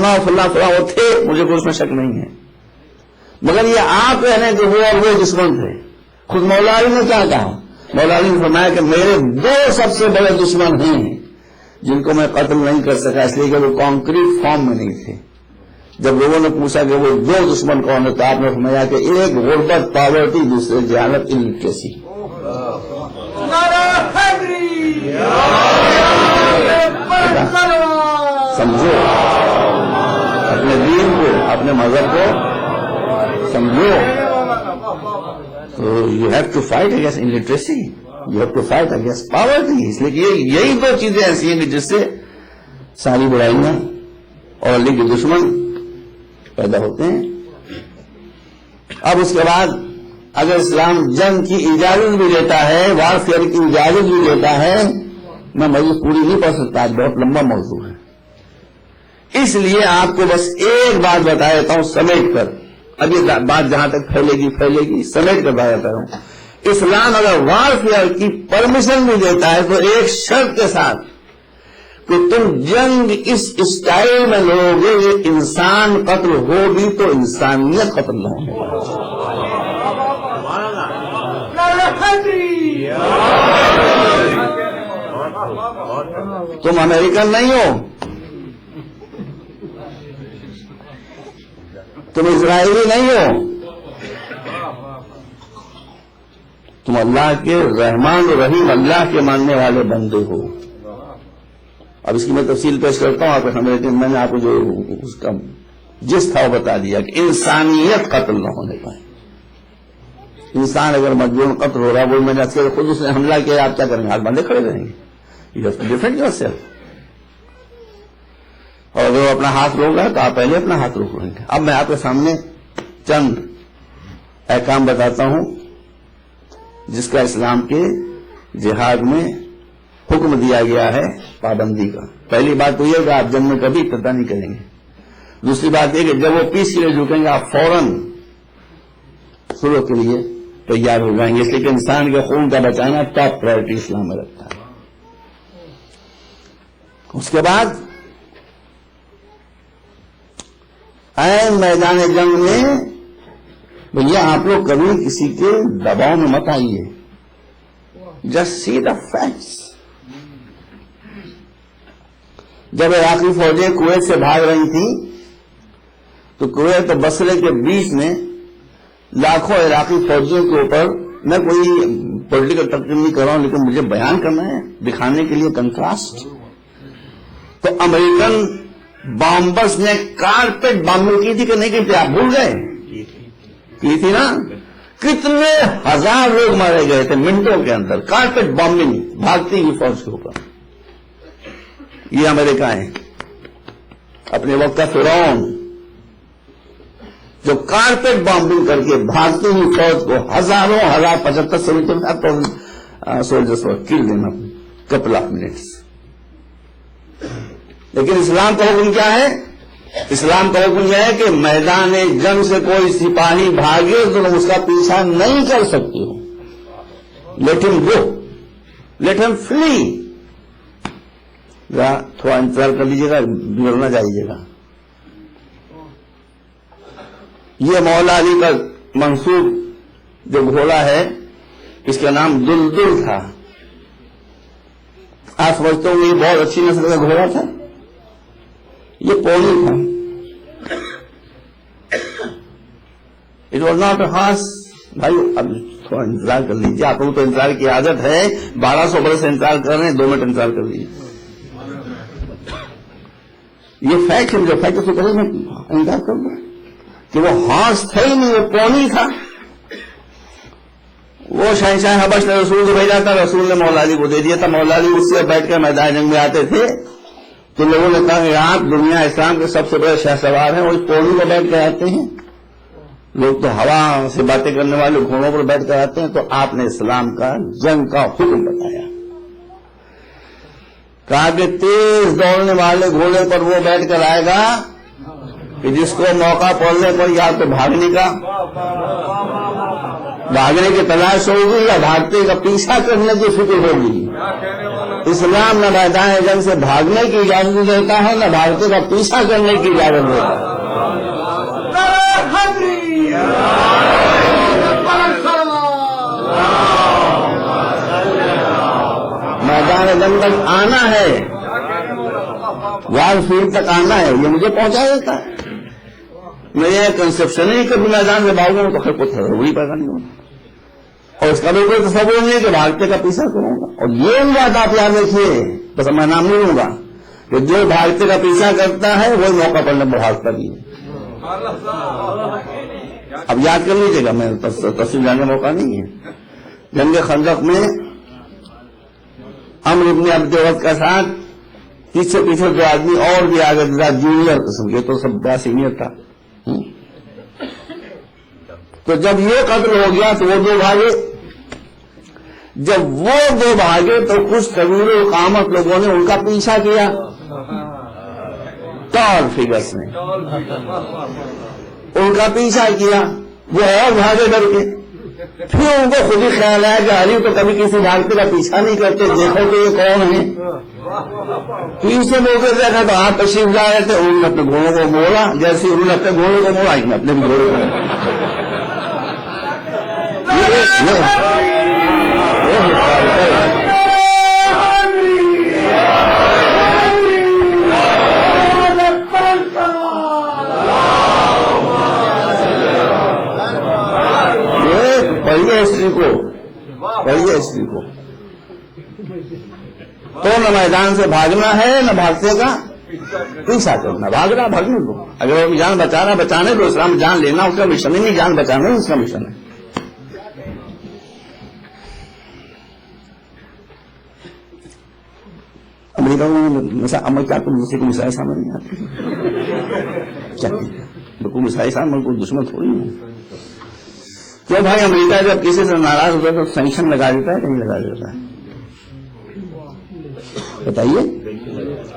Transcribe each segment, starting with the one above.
فلاں فلاں فلاں وہ تھے، مجھے کوئی اس میں شک نہیں ہے، مگر یہ آپ کہنے کہ وہ اور وہ دشمن تھے۔ خود مولا علی نے کیا کہا؟ مولا علی نے فرمایا کہ میرے دو سب سے بڑے دشمن ہیں جن کو میں قتل نہیں کر سکا، اس لیے کہ وہ کانکریٹ فارم میں نہیں تھے۔ جب لوگوں نے پوچھا کہ وہ دو دشمن کون ہے تو آپ نے فرمایا کہ ایک غربت پاورٹی، دوسرے جہالت الٹریسی۔ سمجھو اپنے دین کو، اپنے مذہب کو سمجھو، تو you have to fight against illiteracy, you have to fight against poverty. اس لیے کہ یہی دو چیزیں ایسی ہیں کہ جس سے ساری برائیاں اور اللہ کے دشمن پیدا ہوتے ہیں۔ اب اس کے بعد اگر اسلام جنگ کی اجازت بھی دیتا ہے، وارفیئر کی اجازت بھی دیتا ہے، میں مزید پوری نہیں پڑھ سکتا، آج بہت لمبا موضوع ہے، اس لیے آپ کو بس ایک بات بتا دیتا ہوں سمیٹ کر، اب یہ بات جہاں تک پھیلے گی سمیٹ کر بتا دیتا ہوں۔ اسلام اگر وارفیئر کی پرمیشن بھی دیتا ہے تو ایک شرط کے ساتھ کہ تم جنگ اس اسٹائل میں لڑو گے کہ انسان قتل ہوگی تو انسانیت قتل نہ ہونے والی۔ تم امریکن نہیں ہو، تم اسرائیلی نہیں ہو، تم اللہ کے رحمان و رحیم اللہ کے ماننے والے بندے ہو۔ اب اس کی میں تفصیل پیش کرتا ہوں آپ کو، لیکن میں نے آپ کو جو اس کا جس تھا وہ بتا دیا کہ انسانیت قتل نہ ہونے پائے۔ انسان اگر مجبور قتل ہو رہا، وہ میں نے خود اس نے حملہ کیا، آپ کیا کریں گے؟ ہاتھ باندھے کھڑے رہیں گے، you have to defend yourself. اور اگر وہ اپنا ہاتھ روک رہا ہے تو آپ پہلے اپنا ہاتھ روک لیں گے۔ اب میں آپ کے سامنے چند احکام بتاتا ہوں جس کا اسلام کے جہاد میں حکم دیا گیا ہے پابندی کا۔ پہلی بات تو یہ کہ آپ جنگ میں کبھی ابتدا نہیں کریں گے۔ دوسری بات یہ کہ جب وہ پیس کے لیے جھکیں گے آپ فوراً صلح کے لیے تیار ہو جائیں گے، اس لیے کہ انسان کے خون کا بچانا ٹاپ پرائرٹی اسلام میں رکھتا ہے۔ اس کے بعد عین میدان جنگ میں بھیا آپ لوگ کبھی کسی کے دباؤ میں مت آئیے، جسٹ سی دا فیکٹس۔ جب عراقی فوجیں کویت سے بھاگ رہی تھیں تو کویت اور بصرے کے بیچ میں لاکھوں عراقی فوجیوں کے اوپر، میں کوئی پولیٹیکل تقریر نہیں کر رہا ہوں لیکن مجھے بیان کرنا ہے دکھانے کے لیے کنٹراسٹ، تو امریکن بامبرز نے کارپیٹ بامبنگ کی تھی کہ نہیں کی تھی؟ آپ بھول گئے؟ کی تھی نا؟ کتنے ہزار لوگ مارے گئے تھے منٹوں کے اندر، کارپیٹ بامبنگ بھاگتی ہوئی فوج کے اوپر۔ یہ امریکہ ہے اپنے وقت کا فرعون، جو کارپیٹ بامبنگ کر کے بھاگتی ہوئی فوج کو ہزاروں 75 سولجرز کو کل دینا کپل آف منٹس۔ لیکن اسلام کا حکم کیا ہے؟ اسلام کا حکم یہ ہے کہ میدان جنگ سے کوئی سپاہی بھاگے تو تم اس کا پیچھا نہیں کر سکتے ہو، لیٹ ہم گو، لیٹ ہم فلی۔ تھوڑا انتظار کر لیجیے گا، بگڑنا چاہیے گا۔ یہ مولا علی کا منصوب جو گھوڑا ہے اس کا نام دلدل تھا۔ آپ سمجھتے ہوں یہ بہت اچھی نسل کا گھوڑا تھا، یہ پونی تھا۔ It was not a horse. بھائی اب تھوڑا انتظار کر لیجیے، آپ کو تو انتظار کی عادت ہے، 1200 برس سے انتظار کر رہے ہیں، 2 منٹ انتظار کر لیجیے۔ یہ فیکٹ ہے، جو فیکٹ سے کرے میں انتظار کر دوں کہ وہ ہارس تھا ہی نہیں، وہ پونی تھا۔ وہ شہنشاہ حبش نے رسول کو بھیجا تھا، رسول نے مولا علی کو دے دیا تھا۔ مولا علی اس سے بیٹھ کر میدان جنگ میں آتے تھے تو لوگوں نے کہا کہ آپ دنیا اسلام کے سب سے بڑے شاہ سوار ہیں اور اس پونی پر بیٹھ کر آتے ہیں، لوگ تو ہوا سے باتیں کرنے والے گھوڑوں پر بیٹھ کر آتے ہیں۔ تو آپ نے اسلام کا جنگ کا حکم بتایا، کہا کہ تیز دوڑنے والے گھوڑے پر وہ بیٹھ کر آئے گا کہ جس کو موقع پڑنے پر یا تو بھاگنے کا بھاگنے کی تلاش ہوگی یا بھاگتے کا پیچھا کرنے کی فکر ہوگی؟ اسلام نہ میدان جنگ سے بھاگنے کی اجازت دیتا ہے نہ بھاگتے کا پیچھا کرنے کی اجازت دیتا ہے. میدان جنگ تک آنا ہے، وار فیلڈ تک آنا ہے، یہ مجھے پہنچا دیتا ہے. میں یہ کنسپشن ہے کہ میدان سے بھاگوں تو خیر کو ضروری پیدا نہیں ہوگا، اور اس کا بھی کوئی تصور نہیں ہے کہ بھاگتے کا پیچھا کروں گا. اور یہ بات آپ یاد رکھیے، بس میں نام نہیں لوں گا، کہ جو بھاگتے کا پیچھا کرتا ہے وہی موقع پڑنے پر بھاگتا بھی ہے. اب یاد کر لیجیے گا، میں تفصیل جانے کا موقع نہیں ہے. جنگ خندق میں عمرو ابن عبد وقت کا ساتھ پیچھے پیچھے دو آدمی اور بھی آگے جونیئر قسم کے، تو سب بڑا سینئر تھا. تو جب یہ قتل ہو گیا تو وہ دو بھاگے. جب وہ دو بھاگے تو کچھ طویل القامت لوگوں نے ان کا پیچھا کیا، ٹال فگرس نے ان کا پیچھا کیا. وہ اور بھاگے ڈر کے. پھر ان کو خود ہی خیال آیا کہ علی تو کبھی کسی بھاگتے کا پیچھا نہیں کرتے، دیکھو کہ یہ کون ہے. پیچھے موقع دیکھا تو آپ تشریف لا رہے تھے، انہوں نے اپنے گھوڑوں کو موڑا، جیسے انہوں نے اپنے گھوڑوں کو موڑا اپنے بھی گھوڑوں کو. پڑھیے ہسٹری کو. تو نہ میدان سے بھاگنا ہے نہ بھاگتے کا پیچھا کرنا. بھاگنا بھاگنے کو، اگر وہ جان بچانا بچانے تو اسلام جان لینا اس کا مشن نہیں، جان بچانا اس کا مشن ہے. امریکہ میں عمل کیا تم دوسرے کو مسائل سامنے نہیں آتے؟ کوئی مسائل سامنے کوئی دشمن تھوڑی ہے. کیوں بھائی امریکہ جب کسی سے ناراض ہوتا ہے تو سینکشن لگا دیتا ہے کہ نہیں لگا دیتا ہے؟ بتائیے،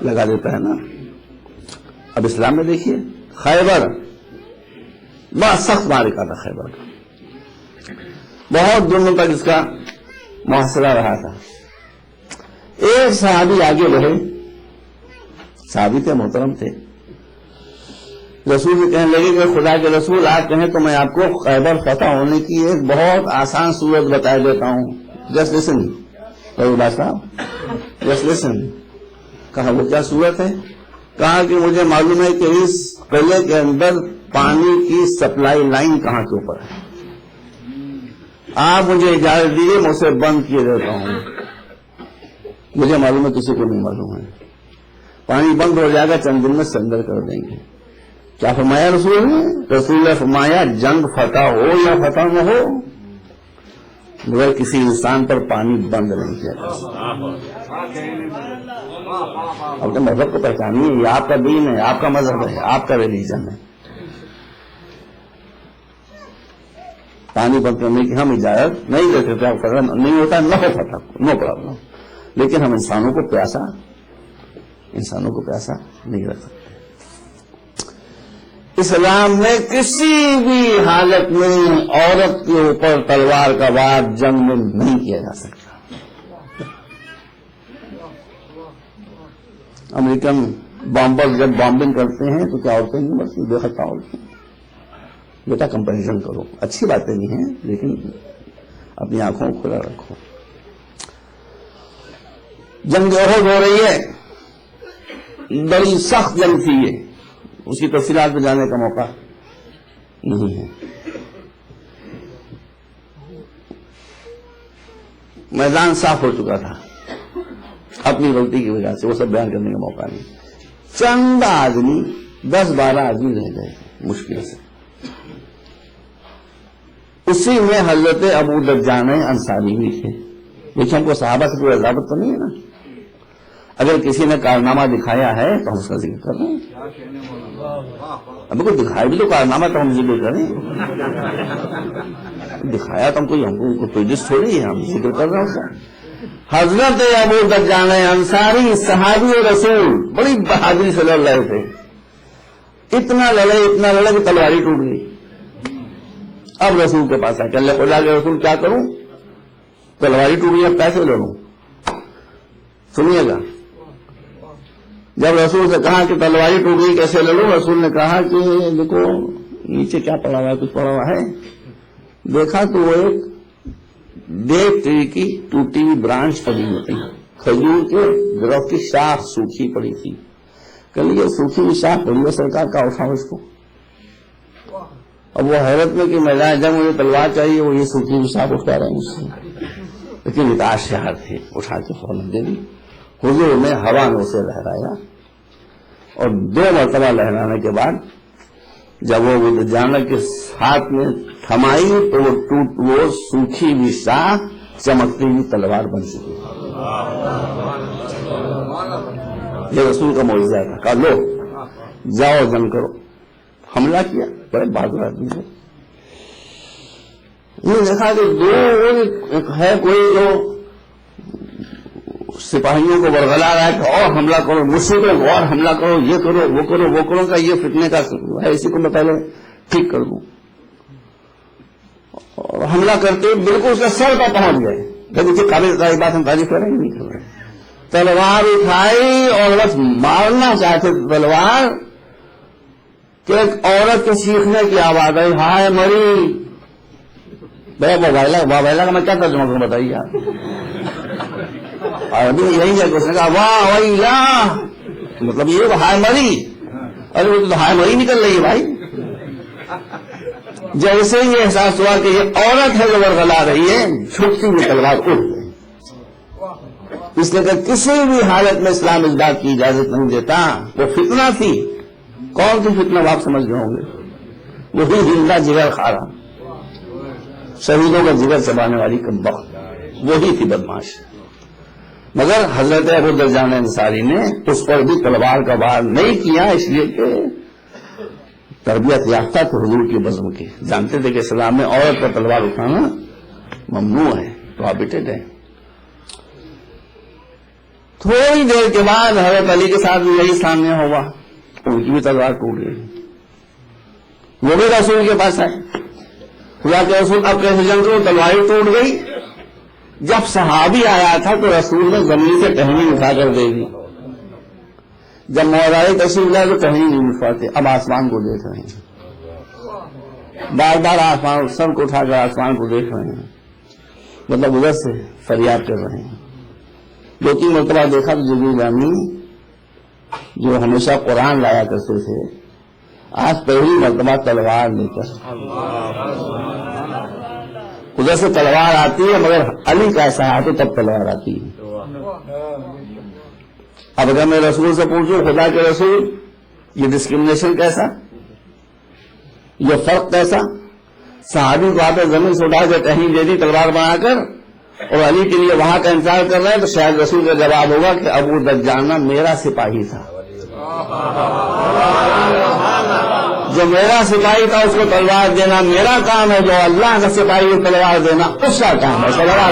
لگا دیتا ہے نا. اب اسلام میں دیکھیے خیبر بہت سخت معرکہ تھا. خیبر کا بہت دنوں تک اس کا محاصرہ رہا تھا. ایک صحابی آگے بڑھے، صحابی تھے، محترم تھے. رسول سے کہنے لگے کہ خدا کے رسول آپ کہیں تو میں آپ کو خیبر فتح ہونے کی ایک بہت آسان صورت بتا دیتا ہوں. جسٹ لسن صاحب، جسٹ لسن. کہا وہ کیا صورت ہے؟ کہا کہ مجھے معلوم ہے کہ اس قلعے کے اندر پانی کی سپلائی لائن کہاں کے اوپر ہے. آپ مجھے اجازت دیجیے میں اسے بند کیے دیتا ہوں. مجھے معلوم ہے کسی کو نہیں معلوم ہے. پانی بند ہو جائے گا، چند دن میں سرنڈر کر دیں گے. کیا فرمایا رسول نے؟ رسول نے فرمایا جنگ فتح ہو یا فتح نہ ہو مگر کسی انسان پر پانی بند نہیں کیا. اپنے مذہب کو پہچانیے، یہ آپ کا دین ہے، آپ کا مذہب ہے، آپ کا ریلیجن ہے. پانی بند کرنے کی ہم اجازت نہیں دیتے تھے. نہیں ہوتا نہ ہو فتح، نو پرابلم. لیکن ہم انسانوں کو پیاسا نہیں رکھ سکتے. اسلام میں کسی بھی حالت میں عورت کے اوپر تلوار کا وار جنگ میں نہیں کیا جا سکتا. امریکن بامبر جب بامبنگ کرتے ہیں تو کیا عورتیں نہیں مرتی؟ بے خطا عورتیں. بیٹا کمپیریزن کرو، اچھی باتیں نہیں ہیں لیکن اپنی آنکھوں کو کھلا رکھو. جنگ احد ہو رہی ہے، بڑی سخت جنگ تھی یہ، اس کی تفصیلات میں جانے کا موقع نہیں ہے. میدان صاف ہو چکا تھا اپنی غلطی کی وجہ سے، وہ سب بیان کرنے کا موقع نہیں. چند آدمی 10-12 آدمی رہ گئے مشکل سے. اسی میں حضرت ابو دجانہ انصاری بھی تھے. لیکن ہم کو صحابہ سے کوئی عذابت تو نہیں ہے نا. اگر کسی نے کارنامہ دکھایا ہے تو ہم اس کا ذکر کر رہے ہیں. اب کوئی دکھایا بھی تو کارنامہ تو ہم ذکر کریں. دکھایا تو ہم کو پیجز تھوڑی ہے، ہم ذکر کر رہے ہیں اس کا. حضرت ابو دجانہ انصاری صحابی رسول بڑی بہادری سے لڑ رہے تھے. اتنا لڑے کہ تلواری ٹوٹ گئی. اب رسول کے پاس آئے کہ اللہ خدا کے رسول کیا کروں؟ تلواری ٹوٹ گئی، اب کیسے لڑوں؟ سنیے گا، جب رسول سے کہا کہ تلواری ٹوٹ گئی کیسے لڑوں، رسول نے کہا کہ دیکھو نیچے کیا پڑا ہوا ہے، کچھ پڑا ہوا ہے؟ دیکھا تو وہ ایک دیو ٹری کی ٹوٹی ہوئی برانچ پڑی ہوئی تھی، کھجور کے درخت کی شاخ سوکھی پڑی تھی. کہ یہ سوکھی ہوئی شاخ پڑی ہے، سرکار کا اٹھاؤ اس کو. اب وہ حیرت میں کہ میدان جنگ مجھے تلوار چاہیے، وہ یہ سوکھی ہوئی شاخ اٹھا رہے ہیں مجھ سے، لیکن اتاش شہر تھے، اٹھا کے فوراً دے دی. حضور نے ہوا میں اسے لہرایا اور 2 مرتبہ لہرانے کے بعد جب وہ جانب کے ہاتھ میں تھمائی تو وہ سوکھی ہوئی شاخ چمکتی ہوئی تلوار بن چکی. یہ رسول کا معجزہ تھا. کہا لو جاؤ جنگ کرو. حملہ کیا، بڑے بہادر آدمی تھے. یہ دیکھا کہ ہے کوئی جو سپاہیوں کو ورغلا رہا ہے کہ اور حملہ کرو، مجھ سے اور حملہ کرو، یہ کرو وہ کرو وہ کرو، کا یہ فتنے کا ہے، اسی کو میں پہلے ٹھیک کر دوں. اور حملہ کرتے بالکل اس کے سر پر پہنچ گئے. دیکھیے قابل کی بات ہم تعریف کریں گے، نہیں کر رہے. تلوار اٹھائی اور بس مارنا چاہتے تلوار کہ ایک عورت کے چیخنے کی آواز آئی، ہائے مری. بابیلا کا میں کیا ترجمہ کروں بتائیے آپ. اور ابھی یہی ہے کہ اس نے کہا واہ ویلا، مطلب یہ ہائے مری. ارے وہ تو ہائے مری نکل رہی ہے بھائی. جیسے یہ احساس ہوا کہ یہ عورت ہے جو ورغلا رہی ہے، چھٹتی ہوئی تلوار اٹھ گئی. اس لیے کہ کسی بھی حالت میں اسلام اس بات کی اجازت نہیں دیتا. وہ فتنہ تھی. کون سی فتنہ آپ سمجھ گئے ہوں گے؟ وہی زندہ جگر کھارا، شہیدوں کا جگر چبانے والی کمبخت، وہی تھی بدماش. مگر حضرت ابو درجان انصاری نے اس پر بھی تلوار کا وار نہیں کیا، اس لیے کہ تربیت یافتہ تھے حضور کی بزم کے. جانتے تھے کہ اسلام میں عورت پر تلوار اٹھانا ممنوع ہے، پروہیبٹڈ ہے. تھوڑی دیر کے بعد حضرت علی کے ساتھ بھی یہی سامنے ہوا، ان کی بھی تلوار ٹوٹ گئی. وہ بھی رسول کے پاس آئے. خدا کے رسول اب کیسے جنگ کروں، تلوار ٹوٹ گئی. جب صحابی آیا تھا تو رسول نے زمین سے ٹہنی اٹھا کر دے دی. جب مولائی تشریف لائے تو ٹہنی نہیں اٹھاتے، اب آسمان کو دیکھ رہے ہیں، بار بار آسمان سر کو اٹھا کر آسمان کو دیکھ رہے ہیں، مطلب ادھر سے فریاد کر رہے ہیں. 2-3 مرتبہ دیکھا تو جبریل امین جو ہمیشہ قرآن لایا کرتے تھے، آج پہلی مرتبہ تلوار لے کر ادھر سے تلوار آتی ہے. مگر علی کا ایسا ہے تو تب تلوار آتی ہے. اب اگر میں رسول سے پوچھوں خدا کے رسول یہ ڈسکریمنیشن کیسا، یہ فرق کیسا؟ صحابی کو آپ زمین سے اٹھا کے ٹہنی دے دی تلوار بنا کر اور علی کے لیے وہاں کا انتظار کر رہے ہیں، تو شاید رسول کا جواب ہوگا کہ ابو دجانہ میرا سپاہی تھا، جو میرا سپاہی تھا اس کو تلوار دینا میرا کام ہے، جو اللہ کا سپاہی کو تلوار دینا اس کا کام ہے. تلوار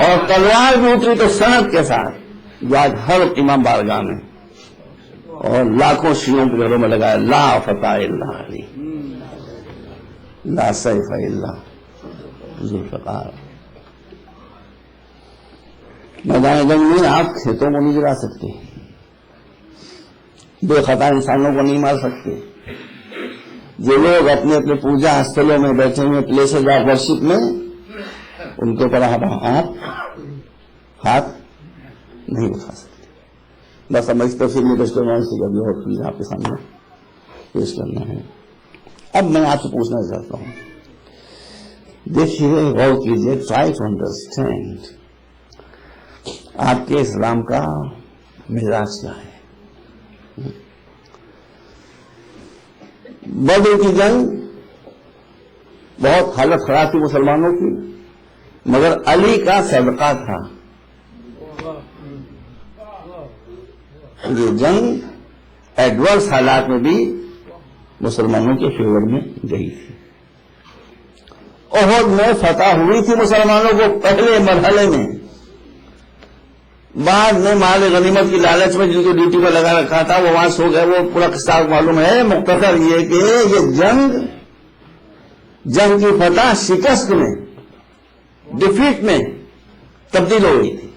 اور تلوار بھی اتری تو صنعت کے ساتھ، جو آج ہر امام بارگاہ میں اور لاکھوں شیعوں کے گھروں میں لگا ہے، لا فتح الا علی، لا سیف الا ذوالفقار. میدان جنگ میں آپ کھیتوں کو نہیں گرا سکتے، بے خطا انسانوں کو نہیں مار سکتے. جو لوگ اپنے اپنے پوجا استھلوں میں بیٹھے ہوئے پلیسز آف ورشپ میں، ان کے اوپر آپ ہاتھ نہیں اٹھا سکتے. بس ہم اس تفصیل میں پیش کرنا ہے، کبھی اور چیز آپ کے سامنے پیش کرنا ہے. اب میں آپ سے پوچھنا چاہتا ہوں، دیکھیے غور کیجیے، ٹرائی ٹو انڈرسٹینڈ آپ کے اسلام کا مزاج کیا ہے. بدر کی جنگ بہت حالت خراب تھی مسلمانوں کی، مگر علی کا صدقہ تھا. یہ جنگ ایڈورس حالات میں بھی مسلمانوں کے فیور میں گئی تھی. احد میں فتح ہوئی تھی مسلمانوں کو پہلے مرحلے میں، بعد میں مال غنیمت کی لالچ میں جن کو ڈیوٹی پر لگا رکھا تھا وہ وہاں سو گئے، وہ پورا قصہ معلوم ہے۔ مختصر یہ کہ یہ جنگ کی فتح شکست میں، ڈیفیٹ میں تبدیل ہو گئی تھی۔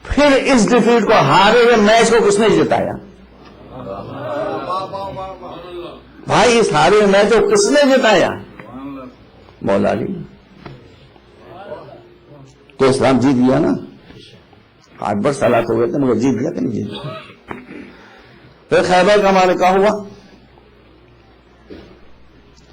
پھر اس ڈیفیٹ کو، ہارے ہوئے میچ کو کس نے جتایا؟ بھائی اس ہارے ہوئے میچ کو کس نے جتایا؟ مولا علی۔ تو اسلام جیت گیا نا، 8 برس حالات ہو گئے تھے مگر جیت گیا کہ نہیں جیت گیا؟ پھر خیبر کا معرکہ ہوا۔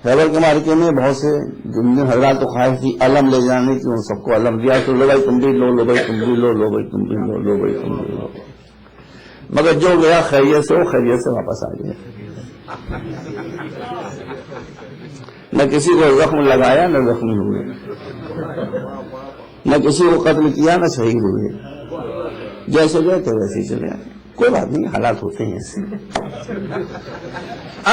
خیبر کے معرکے میں بہت سے جن حضرات تو خواہش تھی علم لے جانے کی، ان سب کو علم دیا تو لو بھائی تم بھی لو، لو بھائی تم بھی لو، لو بھائی تم بھی لو، لو بھائی تم بھی لو، مگر جو گیا خیریت سے وہ خیریت سے واپس آ گیا۔ نہ کسی کو زخم لگایا نہ زخمی ہوئے، نہ کسی کو قتل کیا نہ شہید ہوئے، جیسے گئے تھے ویسے ہی چلے آئے۔ کوئی بات نہیں، حالات ہوتے ہیں ایسے۔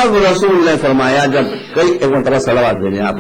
اب رسول نے فرمایا، جب کئی ایک مرتبہ صلوات دے دیں آپ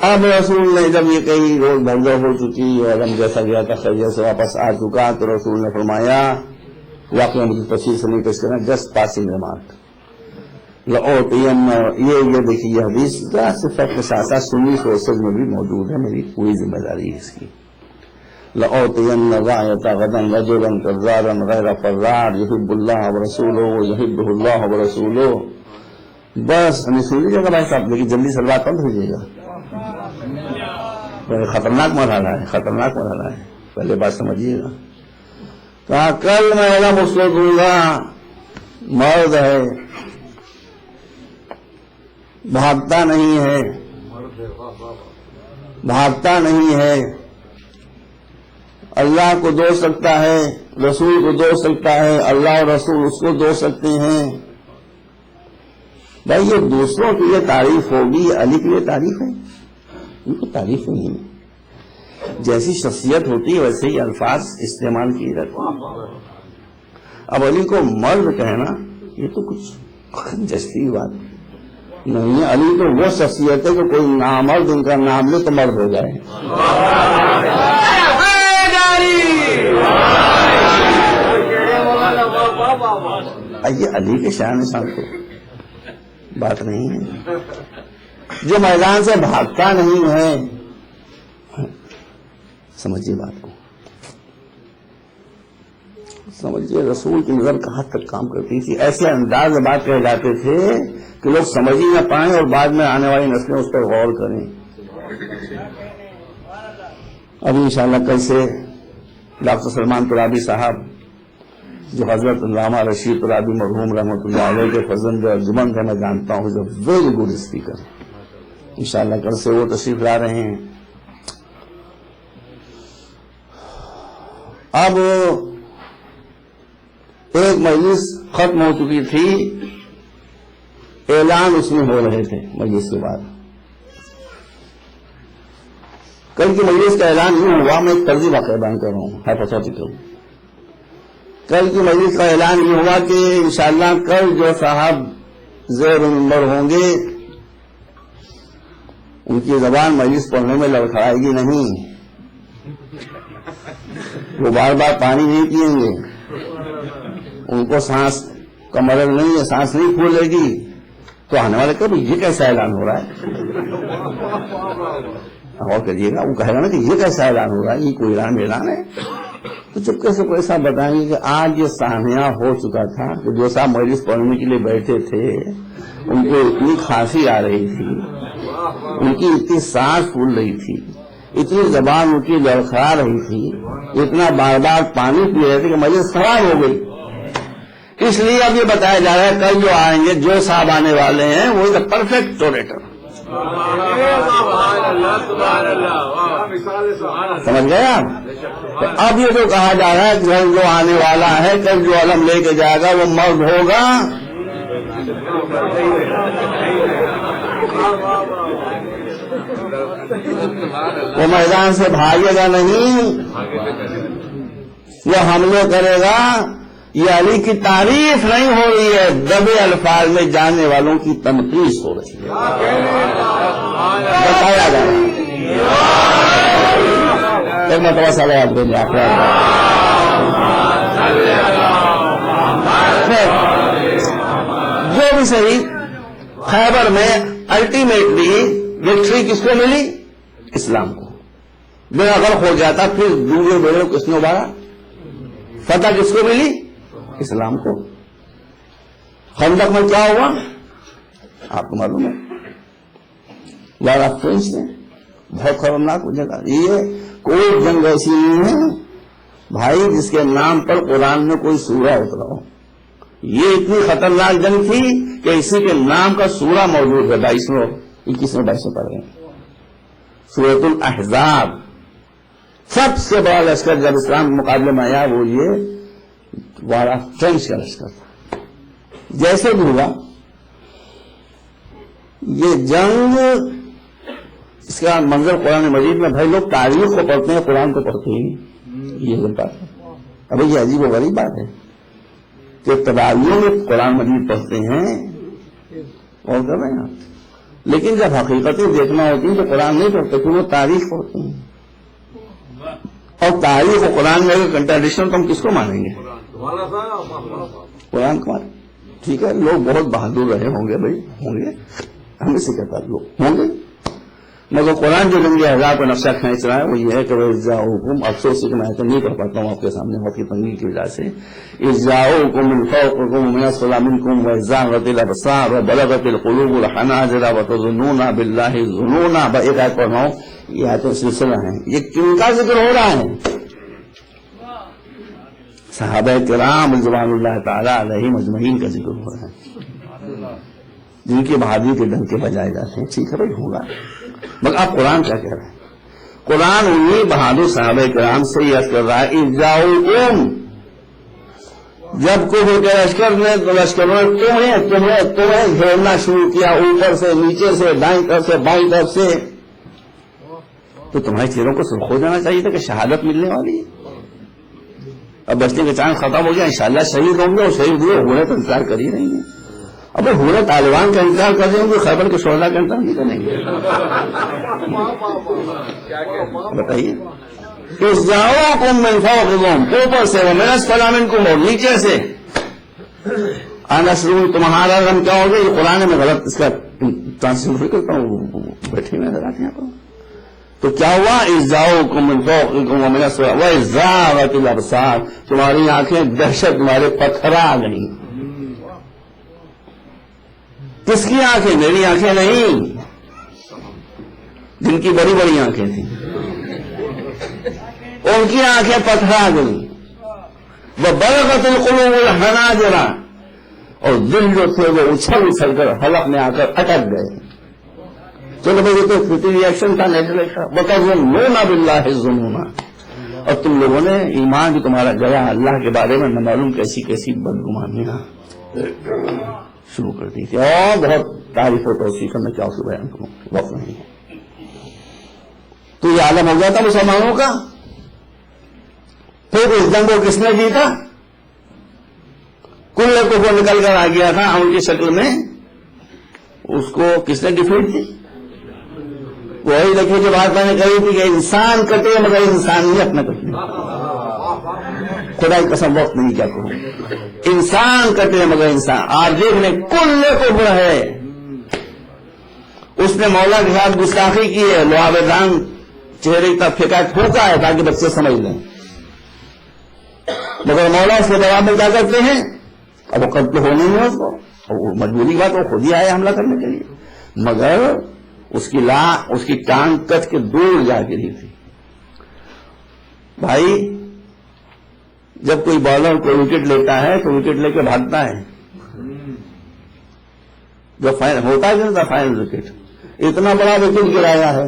اب رسول نے جب یہ کئی روز بھگدڑ ہو چکی اور ہم جیسا گیا تھا خیریت سے واپس آ چکا، تو رسول نے فرمایا، واقعہ مجھے تفصیل سے نہیں پیش کرنا، جسٹ پاسنگ ریمارک، یہ دیکھیے یہ حدیث صفت کے ساتھ ساتھ سنی سورسز میں بھی موجود ہے، میری پوری ذمہ داری ہے اس کی۔ لأعطين الراية غدا رجلا كرارا غير فرار يحب الله ورسوله ويحبه الله ورسوله۔ بس ہمیں سن لیجیے گا بھائی صاحب، لیکن جلدی سلوات کم بھیجیے گا، خطرناک مرحلہ ہے، خطرناک مرحلہ ہے، پہلے بات سمجھیے گا۔ کہا کل میں علم اس کو دوں گا، مرد ہے، بھاگتا نہیں ہے، بھاگتا نہیں ہے، اللہ کو دوست سکتا ہے، رسول کو دوست سکتا ہے، اللہ اور رسول اس کو دوست سکتے ہیں۔ بھائی یہ دوسروں کے لیے تعریف ہوگی، علی کے لیے تعریف ہے؟ ان کو تعریف نہیں ہے، جیسی شخصیت ہوتی ہے ویسے ہی الفاظ استعمال کیے جاتے ہیں۔ اب علی کو مرد کہنا یہ تو کچھ جستی بات نہیں ہے، علی تو وہ شخصیت ہے کہ کوئی نامرد ان کا نام لے تو مرد ہو جائے۔ یہ علی کے شان شان کو بات نہیں ہے، جو میدان سے بھاگتا نہیں ہے۔ سمجھیے بات کو، سمجھیے رسول کی نظر کہاں تک کام کرتی تھی، ایسے انداز میں بات کہے جاتے تھے کہ لوگ سمجھ ہی نہ پائیں اور بعد میں آنے والی نسلیں اس پر غور کریں۔ ابھی انشاءاللہ کل سے ڈاکٹر سلمان ترابی صاحب جو حضرت علامہ رشید ترابی مرحوم رحمۃ اللہ علیہ کے فرزند ارجمند ہے، میں جانتا ہوں، ویری گڈ اسپیکر، انشاءاللہ کل سے وہ تشریف لا رہے ہیں۔ اب ایک مجلس ختم ہو چکی تھی، اعلان اس میں ہو رہے تھے مجلس کے بعد۔ کل کی مجلس کا اعلان نہیں ہوا، میں ایک طرزی واقعہ بیان کر رہا ہوں، ہائپوتھیٹیکل۔ کل کی مجلس کا اعلان یہ ہوا کہ انشاءاللہ کل جو صاحب زیر منبر ہوں گے ان کی زبان مجلس پڑھنے میں لڑکھڑائے گی نہیں، وہ بار بار پانی نہیں پیئیں گے، ان کو سانس کا مرض نہیں ہے، سانس نہیں پھولے گی۔ تو آنے والے کبھی یہ کیسا اعلان ہو رہا ہے، غور کریے گا، وہ کہے گا نا کہ یہ کیسا اعلان ہو رہا ہے، یہ کوئی اعلان ہے؟ تو چپکے سے کوئی صاحب بتائیں گے کہ آج یہ سانحہ ہو چکا تھا کہ جو صاحب مجلس پڑھنے کے لیے بیٹھے تھے ان کو اتنی کھانسی آ رہی تھی، ان کی اتنی سانس پھول رہی تھی، اتنی زبان ان کی لڑکھڑا رہی تھی، اتنا بار بار پانی پی رہے تھے کہ مجلس خراب ہو گئی. اس لیے اب یہ بتایا جا رہا ہے کل جو آئیں گے، جو صاحب آنے والے ہیں وہ دا پرفیکٹ اوریٹر. سمجھ گئے آپ؟ تو اب یہ جو کہا جا رہا ہے کہ جو آنے والا ہے کل جو علم لے کے جائے گا وہ مرد ہوگا، وہ میدان سے بھاگے گا نہیں، وہ حملے کرے گا. یہ علی کی تعریف نہیں ہو رہی ہے، دبے الفاظ میں جاننے والوں کی تنقید ہو رہی ہے. بتایا جا رہا ہے ایک مرتبہ سوال دیں گے آپ جو بھی صحیح. خیبر میں الٹیمیٹلی وکٹری کس کو ملی؟ اسلام کو. بے غلط ہو جاتا پھر دوسرے بیڑے کو کس نے ابھارا؟ فتح کس کو ملی؟ اسلام کو. خندق میں کیا ہوا آپ کو معلوم ہے، وار آف فرینچ نے بہت خطرناک ہو جگہ. یہ کوئی جنگ ایسی نہیں ہے بھائی جس کے نام پر قرآن میں کوئی سورہ اترا ہو. یہ اتنی خطرناک جنگ تھی کہ اسی کے نام کا سورہ موجود ہے. 21 پڑھ رہے ہیں سورۃ الاحزاب. سب سے بڑا لشکر جب اسلام کے مقابلے میں آیا وہ یہ وار آف فرینچ کا لشکر تھا. جیسے بھی ہوا یہ جنگ، اس کا منظر قرآن مجید میں، بھائی لوگ تاریخ کو پڑھتے ہیں قرآن کو پڑھتے ہیں، یہ بات ہے. ابھی یہ عجیب و غریب بات ہے کہ تداویوں میں قرآن مجید پڑھتے ہیں اور کر رہے ہیں، لیکن جب حقیقتیں دیکھنا ہوتی ہیں تو قرآن نہیں پڑھتے، پھر وہ تاریخ پڑھتے ہیں. اور تاریخ و قرآن میں اگر کنٹراڈکشن تو ہم کس کو مانیں گے؟ قرآن کو مانیں. ٹھیک ہے، لوگ بہت بہادر رہے ہوں گے، بھائی ہوں گے، ہمیں سے کہتا لوگ ہوں گے، مگر قرآن جو جنگ احزاب کا نقشہ کھینچ رہا ہے وہ یہ ہے کہ وہ اجزاؤکم، افسوس ہے کہ میں ایسا نہیں کر پاتا ہوں آپ کے سامنے وقت کی تنگی کی وجہ سے، اجزاؤکم من فوقکم ومن اسفل منکم وزاغت الابصار وبلغت القلوب الحناجر وتظنون باللہ الظنون. ایک آیت پڑھ رہا ہوں، یہ آیتوں سلسلہ ہیں. یہ کن کا ذکر ہو رہا ہے؟ صحابہ کرام رضوان اللہ تعالی علیہم اجمعین کا ذکر ہو رہا ہے جن کی بہادری کے ڈنکے بجائے جاتے ہیں. ٹھیک ہے بھائی، ہوگا، مگر آپ قرآن کیا کہہ رہے ہیں؟ قرآن انہی بہادر صحابہ کرام سے یہ کر رہا ہے اجزاؤکم. جب کوئی لشکر نے لشکروں نے تمہیں گھیرنا شروع کیا، اوپر سے نیچے سے دائیں طرف سے بائیں طرف سے، تو تمہارے چہروں کو سرخ ہو جانا چاہیے تھا کہ شہادت ملنے والی ہے. اب بچنے کا چاند ختم ہو گیا، انشاءاللہ شہید ہوں گے، اور شہید ہوئے ہونے تو انتظار کر ہی رہی ہیں. اب ہونے طالبان کا انتظار کر رہے ہوں گے، خیبر کے شہداء کا انتظار نہیں کریں گے. بتائیے، اجزاؤکم من فوقکم، اوپر سے، ومن اسفل منکم، اور نیچے سے. انسرون، تمہارا رنگ کیا ہوگا؟ یہ قرآن میں غلط اس کا ٹرانسلیشن کرتا ہوں، بیٹھے میں نظر آتے ہیں. تو کیا ہوا؟ اجزاؤکم من فوقکم ومن اسفل وزاغت الابصار، تمہاری آنکھیں دہشت تمہارے پتھرا گئی. کس کی آنکھیں؟ میری آنکھیں نہیں، جن کی بڑی بڑی آنکھیں تھیں ان کی آنکھیں پتھرا گئی. وبلغت القلوب الحناجر، اور دل جو تھے وہ اچھل اچھل کر حلق میں آ کر اٹک گئے. چلو بھائی یہ تو فطری ریئیکشن تھا، نیچرل تھا. وتظنون باللہ الظنون، اور تم لوگوں نے ایمان جو تمہارا گیا اللہ کے بارے میں نہ معلوم کیسی کیسی بدگمانیاں شروع کر دی تھی. اور بہت تعریف و توصیف میں کیا اس کو بیان کروں، وقت نہیں ہے. تو یہ عالم ہو گیا تھا مسلمانوں کا. پھر اس جنگ کو کس نے جیتا؟ کل کو نکل کر آ گیا تھا ان کی شکل میں، اس کو کس نے ڈیفیٹ دی؟ وہی دیکھیے جو بات میں نے کہی تھی کہ انسان کٹے مگر انسانیت نہ کٹے. خدا کی قسم وقت نہیں کیا کہوں، انسان کٹے مگر انسان. آپ دیکھ لیں کل کو ہے، اس نے مولا کے ساتھ گستاخی کی ہے، لعاب دان چہرے کی طرف پھینکا پھونکا ہے تاکہ بچے سمجھ لیں. مگر مولا اس کے جواب میں کیا کرتے ہیں؟ اب وہ قتل ہونے ہی ہے اس کو، وہ مجبوری بات، وہ خود ہی آیا حملہ کرنے کے لیے، مگر اس کی ٹانگ کٹ کے دور جا گری تھی۔ بھائی جب کوئی بالر کوئی وکٹ لیتا ہے تو وکٹ لے کے بھاگتا ہے، جب فائنل ہوتا ہے نا فائنل وکٹ، اتنا بڑا وکٹ گرایا ہے،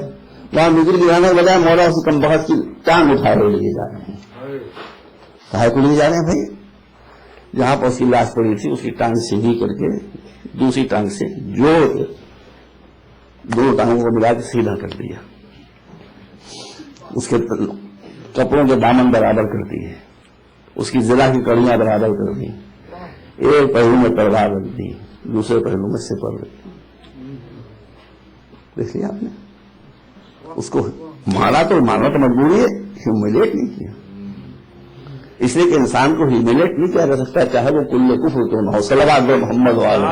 وہاں وکٹ گرانے کے بجائے مولا اس کم بخت کی ٹانگ اٹھائے ہوئے لیے جا رہے ہیں۔ کہاں کو لیے جا رہے ہیں بھائی؟ جہاں پر اس کی لاش پڑی تھی اس کی ٹانگ سیدھی کر کے دوسری ٹانگ سے جوڑ کے دونوں ٹانگوں کو ملا کے سیدھا کر دیا، اس کے کپڑوں کے دامن برابر کر دیے، اس کی ضلع کی کڑیاں برابر کر دی، ایک پہلو میں تلوار رکھ دی، دوسرے پہلو میں سپر رکھ دی۔ دیکھ لیا آپ نے؟ اس کو مارا تو مجبوری ہے، ہیوملیٹ نہیں کیا، اس لیے کہ انسان کو ہیوملیٹ نہیں کیا جا سکتا چاہے وہ کل کفر کیوں نہ ہو۔ صلوات محمد والے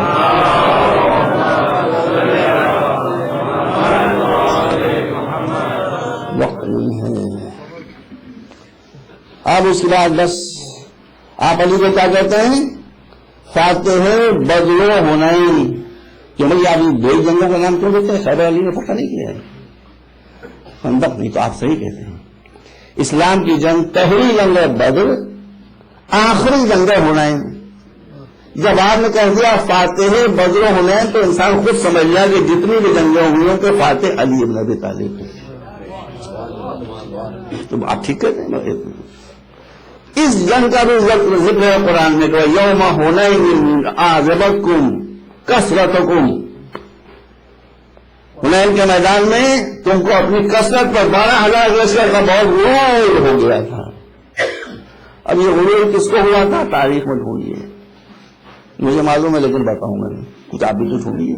وقت نہیں ہے۔ اب اس کے بعد بس آپ علی کو کیا کہتے ہیں؟ فاتح بدر و حنین، کہ بھائی آپ دو جنگوں کا نام کیوں دیتے ہیں؟ خیبر علی نے پتہ نہیں کیا ہے، خندق نہیں، تو آپ صحیح کہتے ہیں۔ اسلام کی جنگ پہلی جنگ ہے بدر، آخری جنگ ہے حنین۔ جب آپ نے کہہ دیا فاتح بدر و حنین تو انسان خود سمجھ لیا کہ جتنی بھی جنگیں ہوئی ہیں تو فاتح علی ابن ابی طالب ہے۔ تو آپ ٹھیک کہتے ہیں۔ اس جنگ کا بھی ذکر ہے قرآن میں کہ یوم حنین اعجبتکم کثرتکم، حنین کے میدان میں تم کو اپنی کثرت پر 12,000 لشکر کا بہت غرور ہو گیا تھا۔ اب یہ غرور کس کو ہوا تھا؟ تاریخ میں ڈھونڈیے، مجھے معلوم ہے لیکن بتاؤں میں کچھ آپ بھی تو ڈھونڈیے۔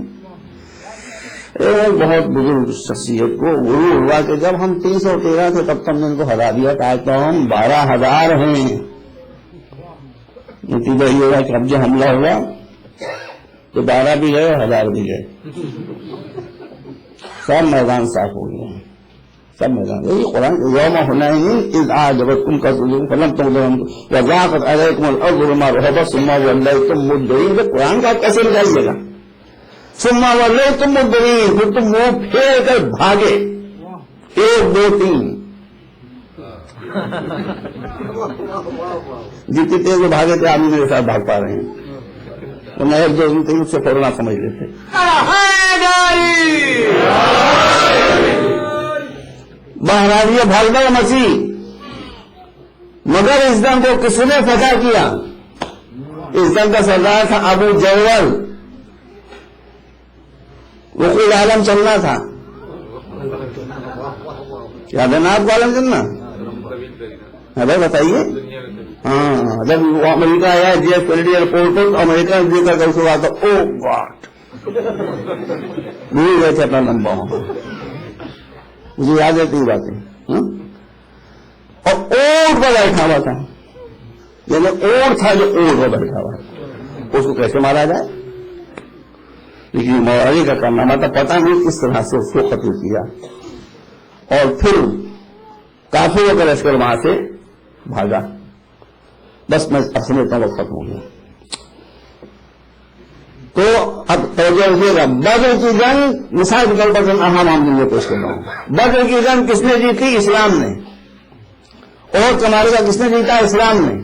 ایک بہت بزرگ شخصیت کو غرور ہوا کہ جب ہم 313 تھے تب ہم نے ان کو ہرا دیا تھا، تو ہم 12,000 ہیں۔ نتیجہ یہ ہوا کہ اب جو حملہ ہوا تو 12 بھی گئے اور 1000 بھی گئے، سب میدان صاف ہو گئے، سب میدان۔ یہی قرآن یوم حنین اذ اعجبتکم کثرتکم فلم تغنکم وضاقت علیکم الارض بما رحبت ثم وليتم مدبرین۔ قرآن کا کیسے نکالیے گا؟ ثم وليتم مدبرین، پھر تم منہ پھیر کر بھاگے، 1 2 3 جتنے تیز بھاگے تھے آدمی میرے ساتھ بھاگ پا رہے ہیں، ورنہ 1 2 3 سے فوراً سمجھ لیتے۔ بہرحال بھاگنا مسیح، مگر اس دن کو کس نے فتح کیا؟ اس دن کا سردار تھا ابو جہل، وقوع عالم چلنا تھا، یاد ہے نا آپ کو عالم چلنا؟ بھائی بتائیے۔ ہاں جب وہ امریکہ آیا جی ایف کینیڈی ایئرپورٹ پر تو امریکہ نے دیکھا کہ اس کو آتا او گاڈ، بھول گئے تھے اپنا لمبا ہونا، مجھے یاد رہتی باتیں۔ اور اونٹ پر بیٹھا ہوا تھا، یعنی اونٹ تھا جو اونٹ پر بیٹھا ہوا، اس کو کیسے مارا جائے؟ لیکن مولانا کا کارنامہ تھا، پتہ نہیں کس طرح سے اس کو قتل کیا، اور پھر کافروں کا لشکر وہاں سے بھاگا۔ بس میں سمجھتا ہوں وہ ختم ہو گیا۔ تو اب توجہ گا، بدر کی جنگ مثال کے طور پر اہم معاملے پیش کر رہا ہوں۔ بدر کی جنگ کس نے جیتی؟ اسلام نے۔ اور کمارے کا کس نے جیتا؟ اسلام نے۔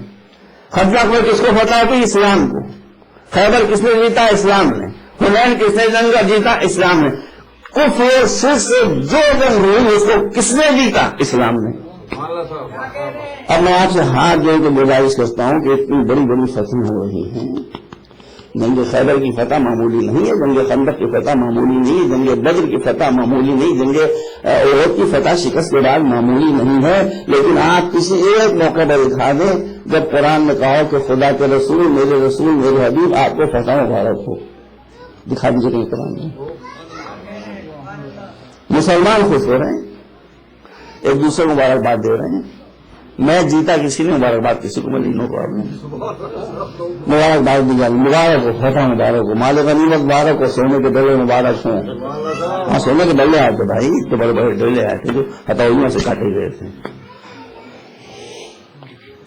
خندق میں کس کو فتح کی؟ اسلام کو۔ خیبر کس نے جیتا؟ اسلام نے۔ حنین کس نے جنگ جیتا؟ اسلام نے۔ کفر شرک سے جو جنگ ہوئی اس کو کس نے جیتا؟ اسلام نے۔ اب میں آپ سے ہاتھ جوڑ کے گزارش کرتا ہوں کہ اتنی بڑی بڑی فتح ہو رہی ہیں، جنگ خیبر کی فتح معمولی نہیں ہے، جنگ خندق کی فتح معمولی نہیں ہے، جنگ بدر کی فتح معمولی نہیں، جنگ احد کی فتح شکست کے بعد معمولی نہیں ہے، لیکن آپ کسی ایک موقع پر دکھا دیں جب قرآن نے کہا کہ خدا کے رسول میرے حبیب آپ کو فتح مبارک ہو، دکھا دیجیے کہیں قرآن میں۔ مسلمان خوش ہو رہے ہیں، ایک دوسرے کو مبارکباد دے رہے ہیں، میں جیتا کسی نے مبارکباد کسی کو ملی، نو پرابلم، مبارکباد دی جائے، مبارک ہو، فتح مبارک ہو، مال غنیمت مبارک ہو، سونے کے ڈلے مبارک ہوں۔ ہاں سونے کے ڈلے آئے تھے بھائی، تو بڑے بڑے ڈلے آئے تھے جو ہتھوڑیوں سے کاٹے گئے تھے۔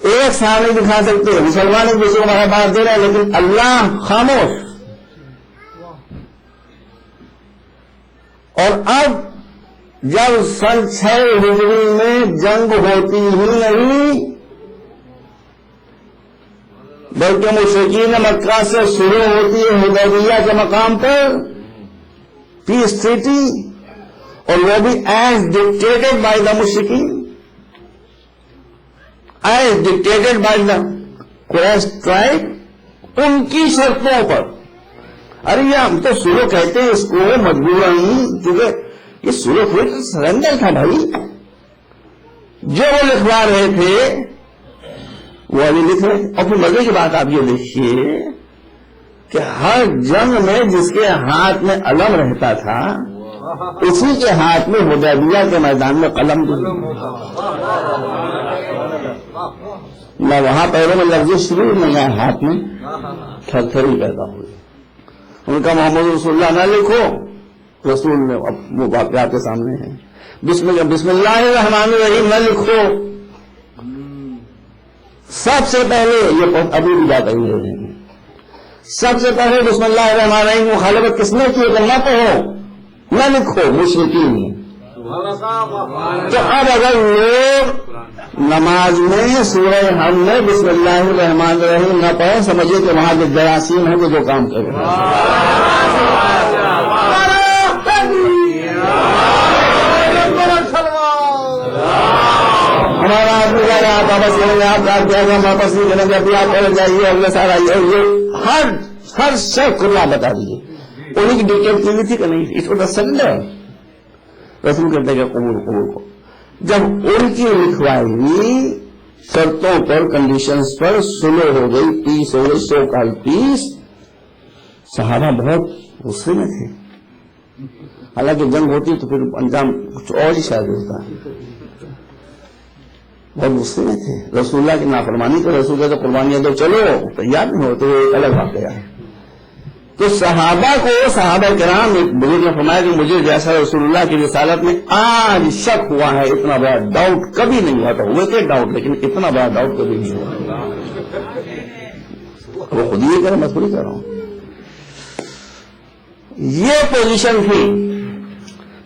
ایک سامنے دکھا سکتے ہیں مسلمان ایک دوسرے کو ہمارا بات دے رہے ہیں لیکن اللہ خاموش. اور اب جب سن 6 ہجری میں جنگ ہوتی ہی نہیں بلکہ مشرکین مکہ سے شروع ہوتی ہے حدیبیہ کے مقام پر پیس ٹریٹی, اور وہ بھی ایز ڈکٹیٹڈ بائی دا مشرکین, as dictated by the Quraysh tribe, ان کی شرطوں پر. ارے یہ ہم تو سلو کہتے ہیں اس کو مجبوراً, کیونکہ یہ سلو کوئی سرنڈر تھا بھائی. جو وہ لکھوا رہے تھے وہ ابھی لکھ رہے. اور پھر مزے کی بات آپ یہ دیکھیے کہ ہر جنگ میں جس کے ہاتھ میں علم رہتا تھا اسی کے ہاتھ میں حدیبیہ کے میدان میں قلم بھی. نہ وہاں پیروں میں لفظ شروع نہ یہاں ہاتھ میں تھر تھری پیدا ہوئی. ان کا محمد رسول اللہ نہ لکھو, رسول نے وہ واقعات کے سامنے ہیں. بسم اللہ الرحمن الرحیم نہ لکھو. سب سے پہلے یہ ابھی بھی بات آئی ہے, سب سے پہلے بسم اللہ الرحمن الرحیم مخالفت کس نے کی کہ نہ پڑھو نہ لکھو مشرکین نے. تو اب اگر لوگ نماز میں سورہ حم میں بسم اللہ الرحمن الرحیم نہ پڑھیں سمجھے کہ وہاں جو جراثیم ہیں جو کام کر رہے ہیں. ہمارا آدمی کہہ رہا آپ واپس کریں گے, آپ رات جائیں گے, ہم واپس نہیں کریں گے, ابھی آپ پڑھ جائیے اگلے سال آئیے. یہ ہر شخص کو بتا دیجیے انہیں کی ڈیٹیل کی تھی کہ نہیں تھی. اس کو دس سکتے رسول کہتے ہیں قبول کو جب ان کی لکھوائی شرطوں پر کنڈیشنز پر سلو ہو گئی, پیس ہو گئی, سو کال پیس, صحابہ بہت غصے میں تھے. حالانکہ جنگ ہوتی تو پھر انجام کچھ اور ہی شاید ہوتا ہے. بہت غصے میں تھے رسول اللہ کی نافرمانی کو. رسول کہتے قربانیاں دو چلو, تیار نہیں ہوتے, ایک الگ واقعہ ہے. تو صحابہ کو صحابہ کرام بزرگ نے فرمایا کہ مجھے جیسا رسول اللہ کی رسالت میں آج شک ہوا ہے اتنا بڑا ڈاؤٹ کبھی نہیں ہوا تھا. ہوئے تھے ڈاؤٹ لیکن اتنا بڑا ڈاؤٹ کبھی نہیں ہوا. وہ خود ہی کریں, میں تھوڑی کر رہا ہوں. یہ پوزیشن تھی.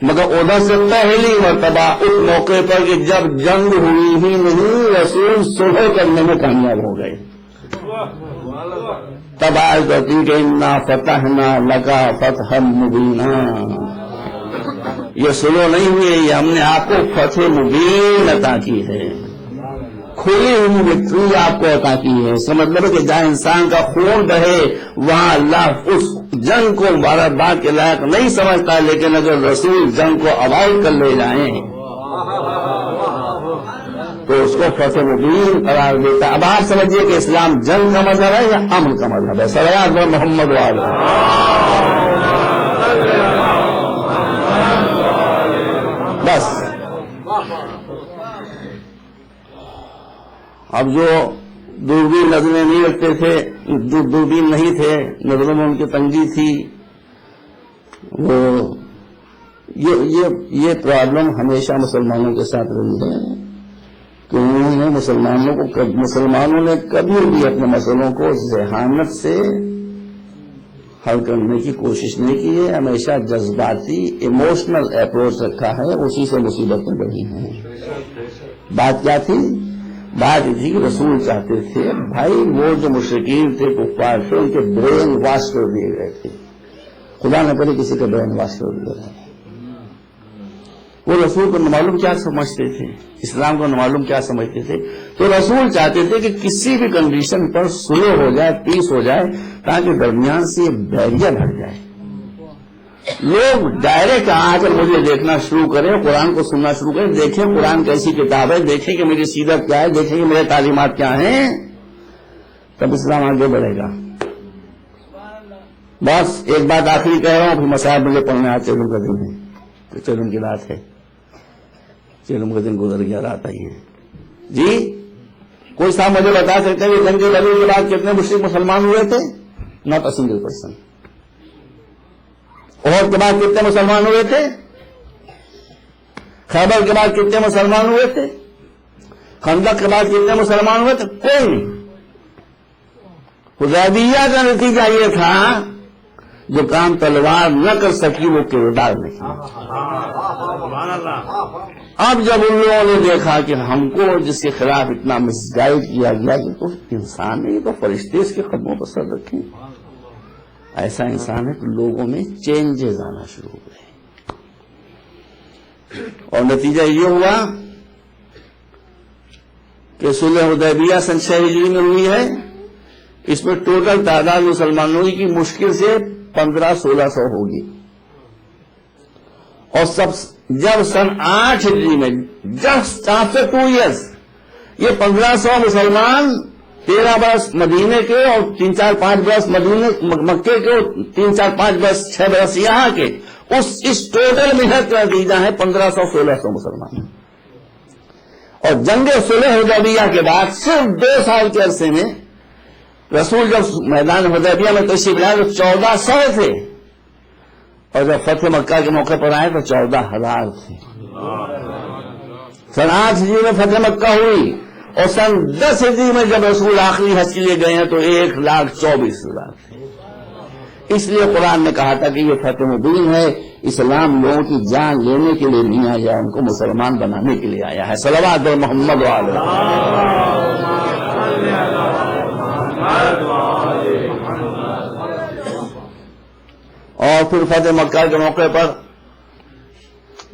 مگر ادھر سے پہلی مرتبہ اس موقع پر کہ جب جنگ ہوئی ہی نہیں رسول صلح کرنے میں کامیاب ہو گئے. تب آج بتی کہ انا فتحنا لکا فتحا مبینا. یہ سلو نہیں ہوئی, یہ ہم نے آپ کو فتح مبین عطا کی ہے, کھلی ہوئی وکٹری آپ کو عطا کی ہے. اس کا مطلب ہے کہ جہاں انسان کا خون بہے وہاں اللہ اس جنگ کو مبارکباد کے لائق نہیں سمجھتا, لیکن اگر رسول جنگ کو اوائڈ کر لے جائیں تو اس کو فتح مبین قرار دیتا. اب آپ سمجھیے کہ اسلام جنگ کا مذہب ہے یا امن کا مذہب ہے. صلوات محمد وعلیہ. بس اب جو دوربین نظریں نہیں رکھتے تھے, دوربین نہیں تھے, نظروں میں ان کی تنگی تھی, وہ یہ پرابلم ہمیشہ مسلمانوں کے ساتھ رہی ہے کہ انہوں نے مسلمانوں نے کبھی بھی اپنے مسئلوں کو ذہانت سے حل کرنے کی کوشش نہیں کی ہے. ہمیشہ جذباتی ایموشنل اپروچ رکھا ہے, اسی سے مصیبتیں بڑھی ہیں. بات کیا تھی؟ بات یہ تھی کہ رسول چاہتے تھے بھائی وہ جو مشرکین تھے کفار تھے ان کے برین واش کر دیے گئے تھے. خدا نہ کرے کسی کا برین واش کر دیا گیا. وہ رسول کو معلوم کیا سمجھتے تھے, اسلام کو معلوم کیا سمجھتے تھے. تو رسول چاہتے تھے کہ کسی بھی کنڈیشن پر سلو ہو جائے, پیس ہو جائے, تاکہ درمیان سے یہ بیریئر ہٹ جائے. لوگ ڈائریکٹ آ کر مجھے دیکھنا شروع کریں, قرآن کو سننا شروع کریں, دیکھیں قرآن کیسی کتاب ہے, دیکھیں کہ میری سیرت کیا ہے, دیکھیں کہ میرے تعلیمات کیا ہیں, تب اسلام آگے بڑھے گا. بس ایک بات آخری کہہ رہا ہوں, پھر مسائل مجھے پڑھنے آج چلوں کا دن ہے, تو چلوں کی رات ہے, چلوں کا دن گزر گیا, رات آئی ہے. جی کوئی صاحب مجھے بتا سکتے ہیں کہ جنگ کے بدلنے کے بعد کتنے مشرک مسلمان ہوئے تھے؟ Not a single person. اور کے بعد کتنے مسلمان ہوئے تھے؟ خیبر کے بعد کتنے مسلمان ہوئے تھے؟ خندق کے بعد کتنے مسلمان ہوئے تھے؟ کوئی نہیں. حدیبیہ کا نتیجہ یہ تھا جو کام تلوار نہ کر سکی وہ کردار نہیں. اب جب ان لوگوں نے دیکھا کہ ہم کو جس کے خلاف اتنا مس گائیڈ کیا گیا کہ تو انسان نے، یہ تو فرشتے اس کے قدموں پر سر رکھیں، ایسا انسان ہے کہ لوگوں میں چینجز آنا شروع ہو گئے. اور نتیجہ یہ ہوا کہ صلح حدیبیہ سن 6 ہجری میں ہوئی ہے. اس میں ٹوٹل تعداد مسلمانوں کی مشکل سے 1500-1600 ہوگی. اور جب سن 8 ہجری میں جسٹ آفٹر 2 ایئرس یہ 1500 مسلمان 13 برس مدینے کے اور 3-4-5 برس مکے کے اور 3-4-5 برس 6 برس یہاں کے، اس ٹوٹل محنت کا نتیجہ ہے 1500-1600 مسلمان. اور جنگ صلح حدیبیہ کے بعد صرف 2 سال کے عرصے میں رسول جب میدان حدیبیہ میں تشریف لائے تو 1400 تھے، اور جب فتح مکہ کے موقع پر آئے تو 14000 تھے. سن 8 ہجری میں فتح مکہ ہوئی اور سن 10 ہجری میں جب رسول آخری حج کے لیے گئے ہیں تو 1,24,000 تھے. اس لیے قرآن نے کہا تھا کہ یہ فتح مبین ہے، اسلام لوگوں کی جان لینے کے لیے نہیں آیا، ان کو مسلمان بنانے کے لیے آیا ہے. صلوات محمد وعلی. اور پھر فتح مکہ کے موقع پر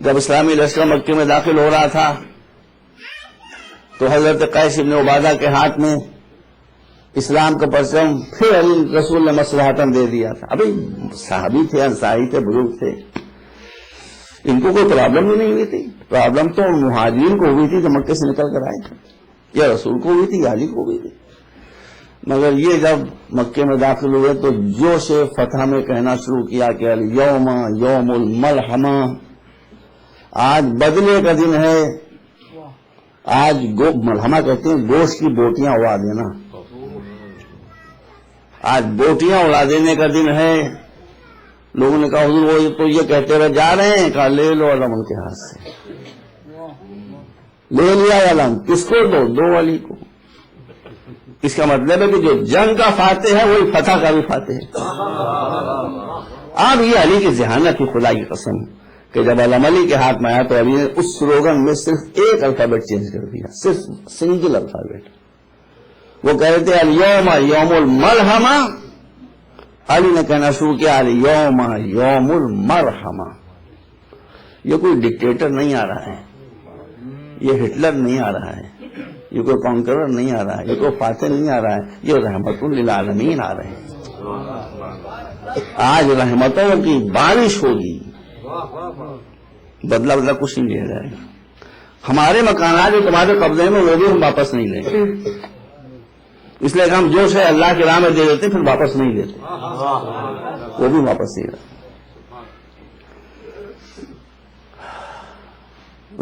جب اسلامی لشکر مکے میں داخل ہو رہا تھا تو حضرت قیس بن عبادہ کے ہاتھ میں اسلام کا پرچم پھر رسول نے مصلحتاً دے دیا تھا. ابھی صحابی تھے، انصاری تھے، بزرگ تھے، ان کو کوئی پرابلم بھی نہیں ہوئی تھی. پرابلم تو مہاجرین کو ہوئی تھی جو مکے سے نکل کر آئے تھے، یا رسول کو ہوئی تھی یا علی کو ہوئی تھی. مگر یہ جب مکے میں داخل ہوئے تو جوش فتح میں کہنا شروع کیا کہ الیوم یوم الملحمہ، آج بدلے کا دن ہے. آج ملحمہ کہتے ہیں گوشت کی بوٹیاں اڑا دینا، آج بوٹیاں اڑا دینے کا دن ہے. لوگوں نے کہا حضور وہ تو یہ کہتے ہوئے جا رہے ہیں. کہا لے لو علم ان کے ہاتھ سے. لے لیا علم، کس کو دو علی کو. اس کا مطلب ہے کہ جو جنگ کا فاتح ہے وہی فتح کا بھی فاتح ہے. اب یہ علی کی ذہانت کی خدا کی قسم کہ جب علم علی کے ہاتھ میں آیا تو علی نے اس سلوگن میں صرف ایک الفابیٹ چینج کر دیا، صرف سنگل الفابیٹ. وہ کہہ رہے تھے الیوم یوم الملحمہ، علی نے کہنا شروع کیا الیوم یوم المرحمہ. یہ کوئی ڈکٹیٹر نہیں آ رہا ہے، یہ ہٹلر نہیں آ رہا ہے، یہ کوئی کانکرر نہیں آ رہا ہے، یہ کوئی فاتح نہیں آ رہا ہے، یہ رحمت للعالمین آ رہے ہیں. آج رحمتوں کی بارش ہوگی، بدلہ کچھ نہیں لیا جائے گا. ہمارے مکانات جو تمہارے قبضے میں وہ بھی ہم واپس نہیں لیں گے، اس لیے کہ ہم جو شے اللہ کی راہ میں دے دیتے پھر واپس نہیں لیتے، وہ بھی واپس نہیں لیتے.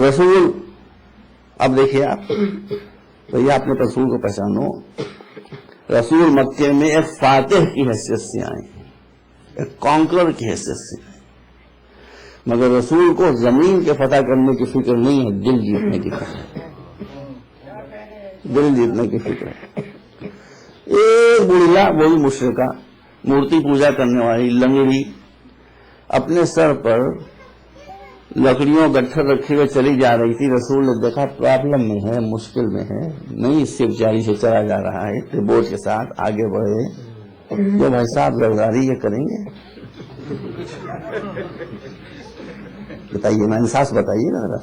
رسول، اب دیکھیے آپ بھیا اپنے رسول کو پہچانو. رسول مکے میں ایک فاتح کی حیثیت سے آئے، ایک کانکرر کی حیثیت سے آئے، مگر رسول کو زمین کے فتح کرنے کی فکر نہیں ہے، دل جیتنے کی فکر ہے. دل جیتنے کی فکر ہے. ایک بڑھیا وہی مشرکہ مورتی پوجا کرنے والی لنگڑی اپنے سر پر لکڑیوں گٹھر رکھے ہوئے چلی جا رہی تھی. رسول نے دیکھا پرابلم میں ہے، مشکل میں ہے، نہیں اس سے بیچاری سے چلا جا رہا ہے، پھر بوجھ کے ساتھ آگے بڑھے. جو بھائی صاحب زرداری یہ کریں گے بتائیے نا، انصاف بتائیے نا ذرا.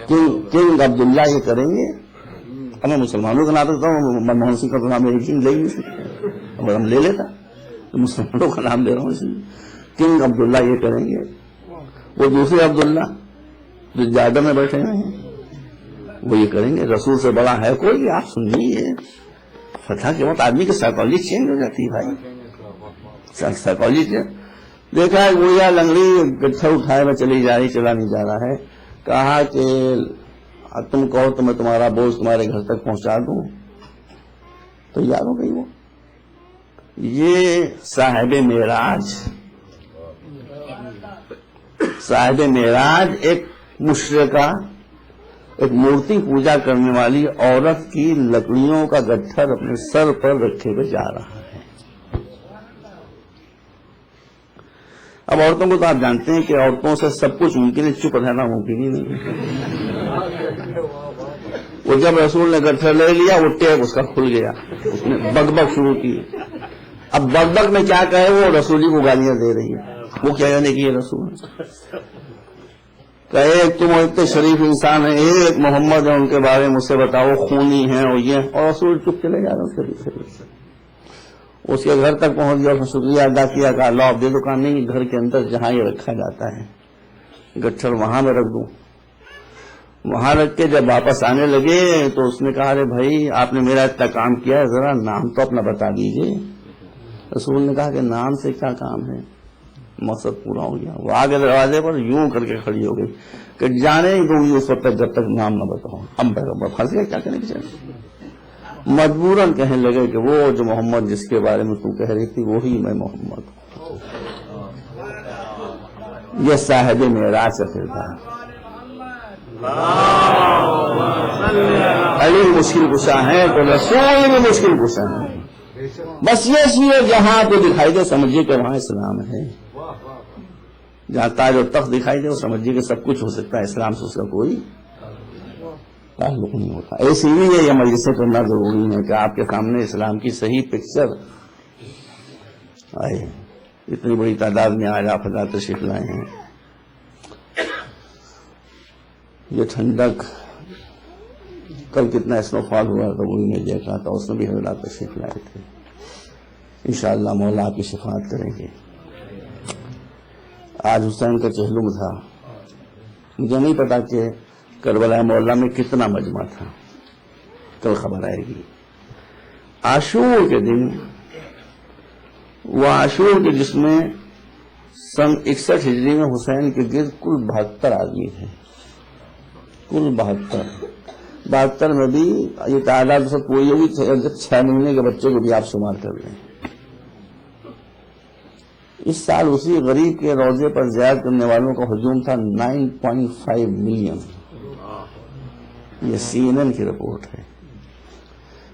کنگ عبداللہ یہ کریں گے؟ ہمیں مسلمانوں کا نام دیتا ہوں، منموہن سنگھ کا تو نام لے ہی اگر ہم لے لیتا تو مسلمانوں کا نام لے رہا ہوں اس میں. کنگ عبداللہ یہ کریں گے؟ وہ دوسرے عبداللہ جو جادہ میں بیٹھے ہوئے ہیں وہ یہ کریں گے؟ رسول سے بڑا ہے کوئی؟ آپ سنیے، فتح کے وقت آدمی کی سائیکالوجی چینج ہو جاتی ہے بھائی، سائیکالوجی چینج. دیکھا ہے گویا لنگڑی گٹھا اٹھائے میں چلی جا رہی، چلا نہیں جا رہا ہے. کہا کہ تم کہو تو میں تمہارا بوجھ تمہارے گھر تک پہنچا دوں. تو یاد ہو گئی وہ یہ صاحب معراج. صاحب معراج ایک مشرکہ ایک مورتی پوجا کرنے والی عورت کی لکڑیوں کا گٹھر اپنے سر پر رکھے ہوئے جا رہا ہے. اب عورتوں کو تو آپ جانتے ہیں کہ عورتوں سے سب کچھ ممکن ہے، چپ رہنا ممکن ہی نہیں ہے. وہ جب رسول نے گٹھر لے لیا وہ ٹیپ اس کا کھل گیا، اس نے بگ بگ شروع کی. اب بگ بگ میں کیا کہے، وہ رسول ہی کو گالیاں دے رہی ہے. وہ کیا کہنے کی ہے رسول کہ ایک تم اتنے شریف انسان ہے، ایک محمد ہے، ان کے بارے میں مجھ سے بتاؤ خونی ہیں اور یہ، اور رسول چپ چلے جا رہے اس کے پیچھے. اس کے گھر تک پہنچ گیا، اس نے شکریہ ادا کیا، کہا لاؤ اب دے دو. کہا نہیں، گھر کے اندر جہاں یہ رکھا جاتا ہے گٹھر وہاں میں رکھ دوں. وہاں رکھ کے جب واپس آنے لگے تو اس نے کہا ارے بھائی آپ نے میرا اتنا کام کیا ہے، ذرا نام تو اپنا بتا دیجیے. رسول نے کہا کہ نام سے کیا کام ہے، مقصد پورا ہو گیا. وہ آگے دروازے پر یوں کر کے کھڑی ہو گئی کہ جانے ہی دوں گی اس وقت تک جب تک نام نہ بتاؤں. اب پھنس گیا، کیا کرنے کی چاہیے. مجبوراً کہنے لگے کہ وہ جو محمد جس کے بارے میں تو کہہ رہی تھی وہی میں محمد ہوں. یہ صاحب معراج کا کردار. علی مشکل کشا ہے تو رسول بھی مشکل کشا ہے. بس یہ چیز جہاں آپ کو دکھائی دے سمجھیے کہ وہاں اسلام ہے. جہاں تاج و تخت دکھائی دے وہ سمجھیے کہ سب کچھ ہو سکتا ہے، اسلام سے اس کا کوئی تعلق نہیں ہوتا. ایسی لیے یہ مجلسیں کرنا ضروری ہے کہ آپ کے سامنے اسلام کی صحیح پکچر آئے. اتنی بڑی تعداد میں آج آپ حضرات تشریف لائے ہیں. یہ ٹھنڈک کل کتنا اسنو فال ہوا تھا وہی میں دیکھا تھا، اس میں بھی حضرات تشریف لائے تھے. انشاءاللہ مولا آپ کی شفاعت کریں گے. آج حسین کا چہلم تھا. مجھے نہیں پتا کہ کربلا مولا میں کتنا مجمع تھا، کل خبر آئے گی. عاشور کے دن وہ عاشور کے جس میں سن 61 ہجری میں حسین کے گرد کل 72 آدمی تھے. کل 72 میں بھی یہ تعداد سب پوری ہوگی 6 مہینے کے بچے کو بھی آپ شمار کر لیں. اس سال اسی غریب کے روضے پر زیارت کرنے والوں کا ہجوم تھا 9.5 ملین. یہ CNN کی رپورٹ ہے.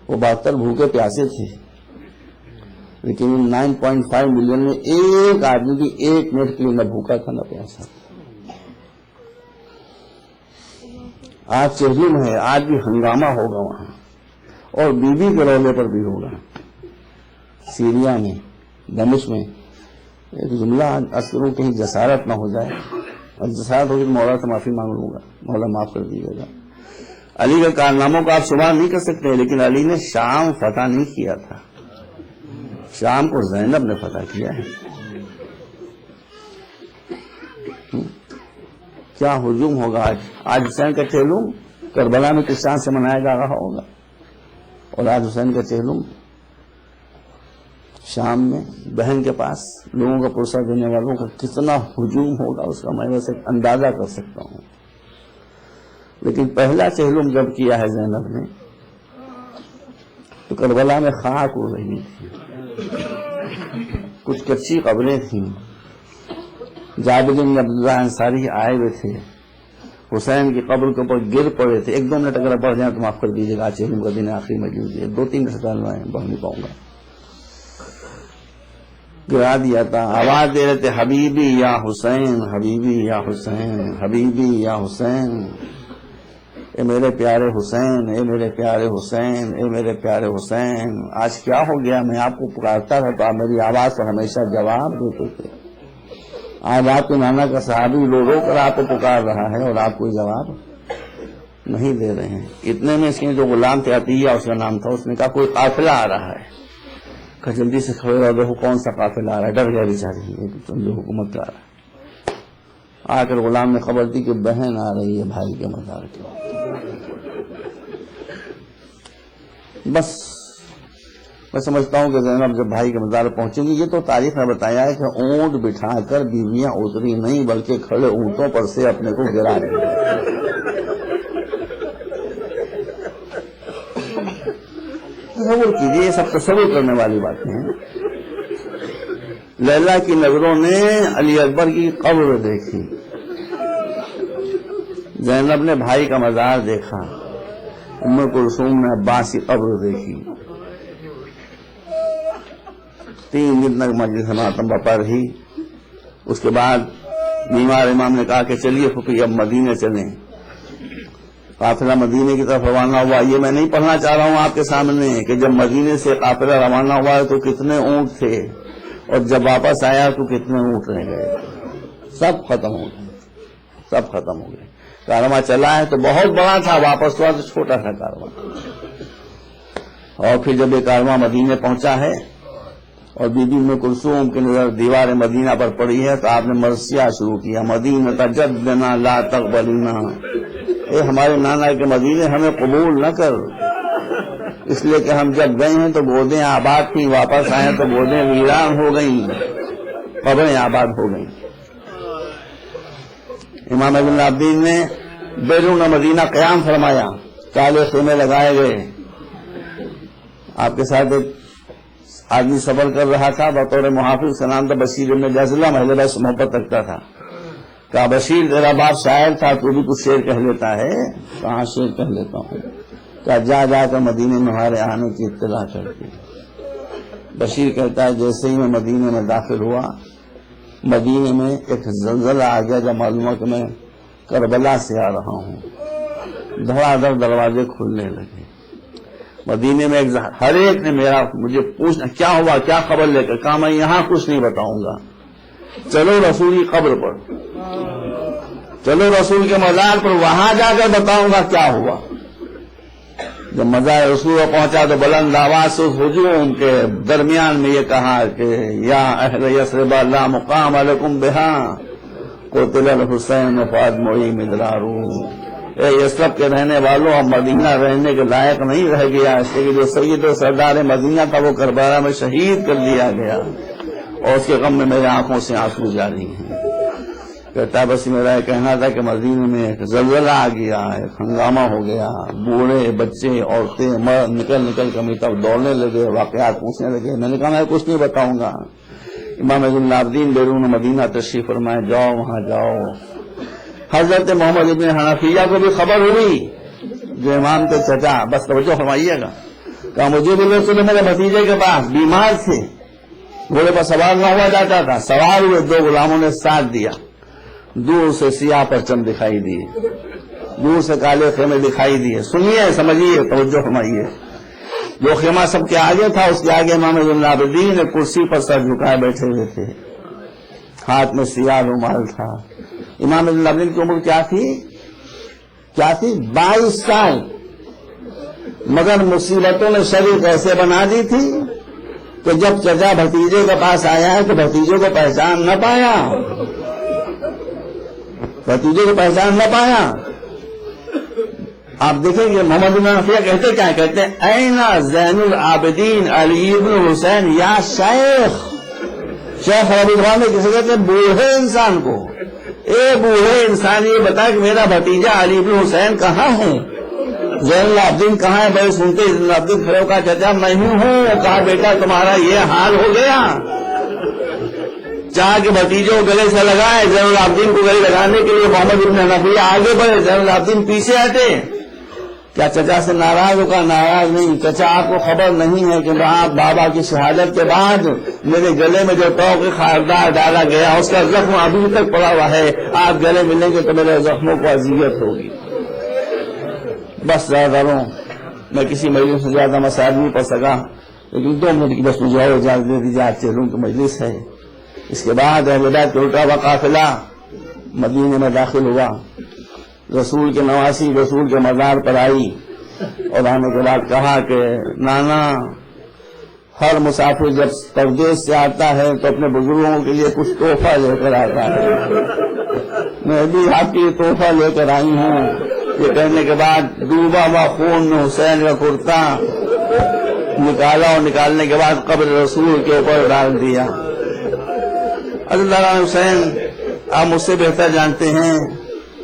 وہ 72 بھوکے پیاسے تھے، لیکن 9.5 ملین میں ایک آدمی بھی 1 منٹ کے لیے نہ بھوکا تھا نہ پیاسا. آج چہلم ہے، آج بھی ہنگامہ ہوگا وہاں، اور بیوی کے روضے پر بھی ہوگا. سیریا میں، دمشق میں ایک جملہ عرض کروں کہیں جسارت نہ ہو جائے، اور جسارت ہوگی تو مولا سے معافی مانگ لوں گا، مولا معاف کر دیجیے گا. علی کے کارناموں کو آپ شمار نہیں کر سکتے، لیکن علی نے شام فتح نہیں کیا تھا، شام کو زینب نے فتح کیا ہے. کیا ہجوم ہوگا آج حسین کا چہلم کربلا میں کس طرح سے منایا جا رہا ہوگا، اور آج حسین کا چہلم شام میں بہن کے پاس لوگوں کا پرسہ دینے والوں کا کتنا ہجوم ہوگا اس کا میں ویسے اندازہ کر سکتا ہوں. لیکن پہلا چہلم جب کیا ہے زینب نے تو کربلا میں خاک اڑ رہی تھی، کچھ کچی قبریں تھیں. جابر بن عبداللہ انصاری آئے ہوئے تھے، حسین کی قبر کے اوپر گر پڑے تھے. 1-2 منٹ اگر بڑھ جائیں تو معاف کر دیجیے گا، چہلم کا دن آخری مجلس ہے، 2-3 منٹ ڈالنا ہے، بڑھ نہیں پاؤں گا. گرا دیا تھا، آواز دے رہے تھے حبیبی یا حسین، حبیبی یا حسین، حبیبی یا حسین. اے میرے پیارے حسین، اے میرے پیارے حسین، اے میرے پیارے حسین. آج کیا ہو گیا، میں آپ کو پکارتا تھا تو آپ میری آواز پر ہمیشہ جواب دیتے تھے. آج آپ کے نانا کا صحابی رو رو کر آپ کو پکار رہا ہے اور آپ کوئی جواب نہیں دے رہے ہیں. اتنے میں اس کے جو غلام تھے، عطیہ اس کا نام تھا، اس نے کہا کوئی قافلہ آ رہا ہے. کہ جلدی سے کھڑے رہو، دیکھو کون سا قافلہ آ رہا ہے. ڈر گیا بیچاری، جو حکومت کا آ رہا ہے. آ کر غلام نے خبر دی کہ بہن آ رہی ہے بھائی کے مزار کی. بس میں سمجھتا ہوں کہ زینب جب بھائی کے مزار پہنچیں گی، یہ تو تاریخ نے بتایا ہے کہ اونٹ بٹھا کر بیویاں اتری نہیں بلکہ کھڑے اونٹوں پر سے اپنے کو گرا رہی. تصور کیجیے، یہ سب تصور کرنے والی باتیں ہیں. لیلا کی نظروں نے علی اکبر کی قبر دیکھی، زینب نے بھائی کا مزار دیکھا، ام کلثوم نے عباس کی قبر دیکھی. 3 دن تک مجلس ماتم بپا رہی. اس کے بعد بیمار امام نے کہا کہ چلیے پھوپھی اب مدینے چلیں. قافلہ مدینے کی طرف روانہ ہوا. یہ میں نہیں پڑھنا چاہ رہا ہوں آپ کے سامنے کہ جب مدینے سے قافلہ روانہ ہوا ہے تو کتنے اونٹ تھے اور جب واپس آیا تو کتنے اونٹ رہ گئے. سب ختم ہو گئے، سب ختم ہو گئے. کارواں چلا ہے تو بہت بڑا تھا، واپس ہوا تو چھوٹا تھا کارواں. اور پھر جب یہ کارواں مدینے پہنچا ہے اور بی بی ام کلثوم کی نظر دیوار مدینہ پر پڑی ہے تو آپ نے مرثیہ شروع کیا، مدینہ تجدنا لا تقبلنا، اے ہمارے نانا کے مدینے ہمیں قبول نہ کر، اس لیے کہ ہم جب گئے ہیں تو گودیں آباد تھیں، واپس آئے تو گودیں ویران ہو گئیں، قبریں آباد ہو گئیں. امام ابن العابدین نے بیرون مدینہ قیام فرمایا، کالے خیمے لگائے گئے. آپ کے ساتھ ایک آدمی سفر کر رہا تھا، بطور محافظ کا نام تھا بشیر ابن جزلہ، محل بس محبت رکھتا تھا. کہا بشیر تیرا باپ شاعر تھا، تو بھی کچھ شعر کہہ لیتا ہے. کہاں شعر کہہ لیتا ہوں. کہا جا جا کر مدینے میں ہمارے آنے کی اطلاع کرتی. بشیر کہتا ہے جیسے ہی میں مدینے میں داخل ہوا، مدینے میں ایک زلزلہ آ گیا جب معلوم ہوا کہ میں کربلا سے آ رہا ہوں. دھڑا دھڑ دروازے کھلنے لگے. مدینے میں ہر ایک نے مجھے پوچھنا کیا ہوا، کیا خبر لے کر. کہا میں یہاں کچھ نہیں بتاؤں گا، چلو رسول کی قبر پر، چلو رسول کے مزار پر، وہاں جا کر بتاؤں گا کیا ہوا. جب مزار رسول پہنچا تو بلند آواز سے ہجوم کے درمیان میں یہ کہا کہ یا اہل یثرب لا مقام لکم بہا قتل الحسین فاطمہ مدرارو، اے یثرب کے رہنے والوں اب مدینہ رہنے کے لائق نہیں رہ گیا، اس لیے کہ جو سید و سردار مدینہ تھا وہ کربلا میں شہید کر دیا گیا اور اس کے غم میں میرے آنکھوں سے آنسو جاری ہیں. کہتا بس میرا یہ کہنا تھا کہ مدینے میں ایک زلزلہ آ گیا، ایک ہنگامہ ہو گیا، بوڑھے بچے عورتیں مرد نکل نکل کر میری طرف دوڑنے لگے، واقعات پوچھنے لگے. میں نے کہا میں کچھ نہیں بتاؤں گا. امام ابن العابدین بیرون مدینہ تشریف فرمائے، جاؤ وہاں جاؤ. حضرت محمد ابن حنفیہ کو بھی خبر ہوئی جو امام کے چچا، بس توجہ فرمائیے گا. کہا مجھے بھی رسول میرے بھتیجے کے پاس بیمار تھے، گھوڑے پر سوار نہ ہوا جاتا تھا، سوار ہوئے 2 غلاموں نے ساتھ دیا. دور سے سیاہ پرچم دکھائی دیے، دور سے کالے خیمے دکھائی دیے. سنیے سمجھیے توجہ فرمائیے. جو خیمہ سب کے آگے تھا اس کے آگے امام ابن العابدین ایک کرسی پر سر جھکائے بیٹھے ہوئے تھے، ہاتھ میں سیاہ رومال تھا. امام ابن العابدین کی عمر کیا تھی؟ 22 سال. مگر مصیبتوں نے شریک ایسے بنا دی تھی کہ جب چچا بھتیجے کے پاس آیا ہے تو بھتیجے کو پہچان نہ پایا، بھتیجے کو پہچان نہ پایا. آپ دیکھیں گے محمد بن حنفیہ کہتے کیا کہتے ہیں، اینا زین العابدین علی بن حسین یا شیخ. شیخ ربی نے کسی کہتے ہیں بوڑھے انسان کو، اے بوڑھے انسان یہ بتا کہ میرا بھتیجا علی بن حسین کہاں ہے، زین العابدین کہاں ہے. بھائی سنتے زین العابدین کھڑے کا چچا میں ہوں. کہا بیٹا تمہارا یہ حال ہو گیا، چاہ کے بھتیجوں کو گلے سے لگائے. زین العابدین کو گلے لگانے کے لیے محمد ابن حنفیہ آگے بڑھے، زین العابدین پیچھے ہٹے. کیا چچا سے ناراض ہوگا؟ ناراض نہیں. چچا آپ کو خبر نہیں ہے کہ آپ بابا کی شہادت کے بعد میرے گلے میں جو توق خاردار ڈالا گیا اس کا زخم ابھی تک پڑا ہوا ہے، آپ گلے ملیں گے تو میرے زخموں کو اذیت ہوگی. بس زیادہ رہوں، میں کسی مجلس سے زیادہ مسائل نہیں پڑھ سکا، لیکن 2 منٹ کی بس مجھے اور اجازت دے دیجیے، آج چلوں کی مجلس ہے. اس کے بعد اہل بیت کے الٹا ہوا قافلہ مدینے میں داخل ہوا. رسول کے نواسی رسول کے مزار پر آئی اور آنے کے بعد کہا کہ نانا، ہر مسافر جب پردیس سے آتا ہے تو اپنے بزرگوں کے لیے کچھ تحفہ لے کر آتا ہے، میں بھی آپ کے لیے تحفہ لے کر آئی ہوں. یہ کہنے کے بعد ڈوبا ہوا خون میں حسین کا کرتا نکالا اور نکالنے کے بعد قبر رسول کے اوپر ڈال دیا. اللہ حسین آپ مجھ سے بہتر جانتے ہیں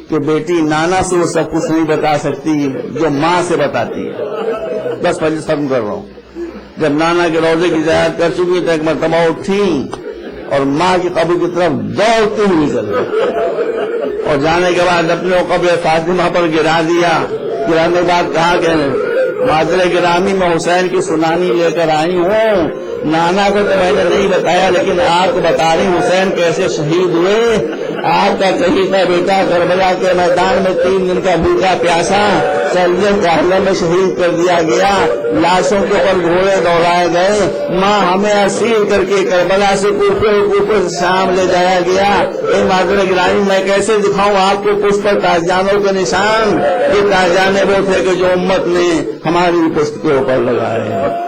کہ بیٹی نانا سے وہ سب کچھ نہیں بتا سکتی جو ماں سے بتاتی ہے. بس مجلس ختم کر رہا ہوں. جب نانا کے روزے کی زیارت کر چکی تو ایک مرتبہ اٹھی اور ماں کی قبر کی طرف دوڑتی ہوئی چل گئی. اور جانے کے بعد اپنے قبر فاطمہ پر گرا دیا. گرانے کے بعد کہا کہ معذر گرامی میں حسین کی سنانی لے کر آئی ہوں. نانا کو تو میں نے نہیں بتایا لیکن آپ کو بتا رہی حسین کیسے شہید ہوئے. آپ کا شہید بیٹا کربلا کے میدان میں 3 دن کا بھوکا پیاسا سردیوں کے حملے میں شہید کر دیا گیا. لاشوں کے اوپر گھوڑے دوڑائے گئے. ماں ہمیں اسیر کر کے کربلا سے کوفے سے شام لے جایا گیا. اے معذر گرامی میں کیسے دکھاؤں آپ کو پشت پر تاجدانوں کے نشان. یہ تاجدانے وہ تھے کہ جو امت نے ہماری پشت کے اوپر لگائے.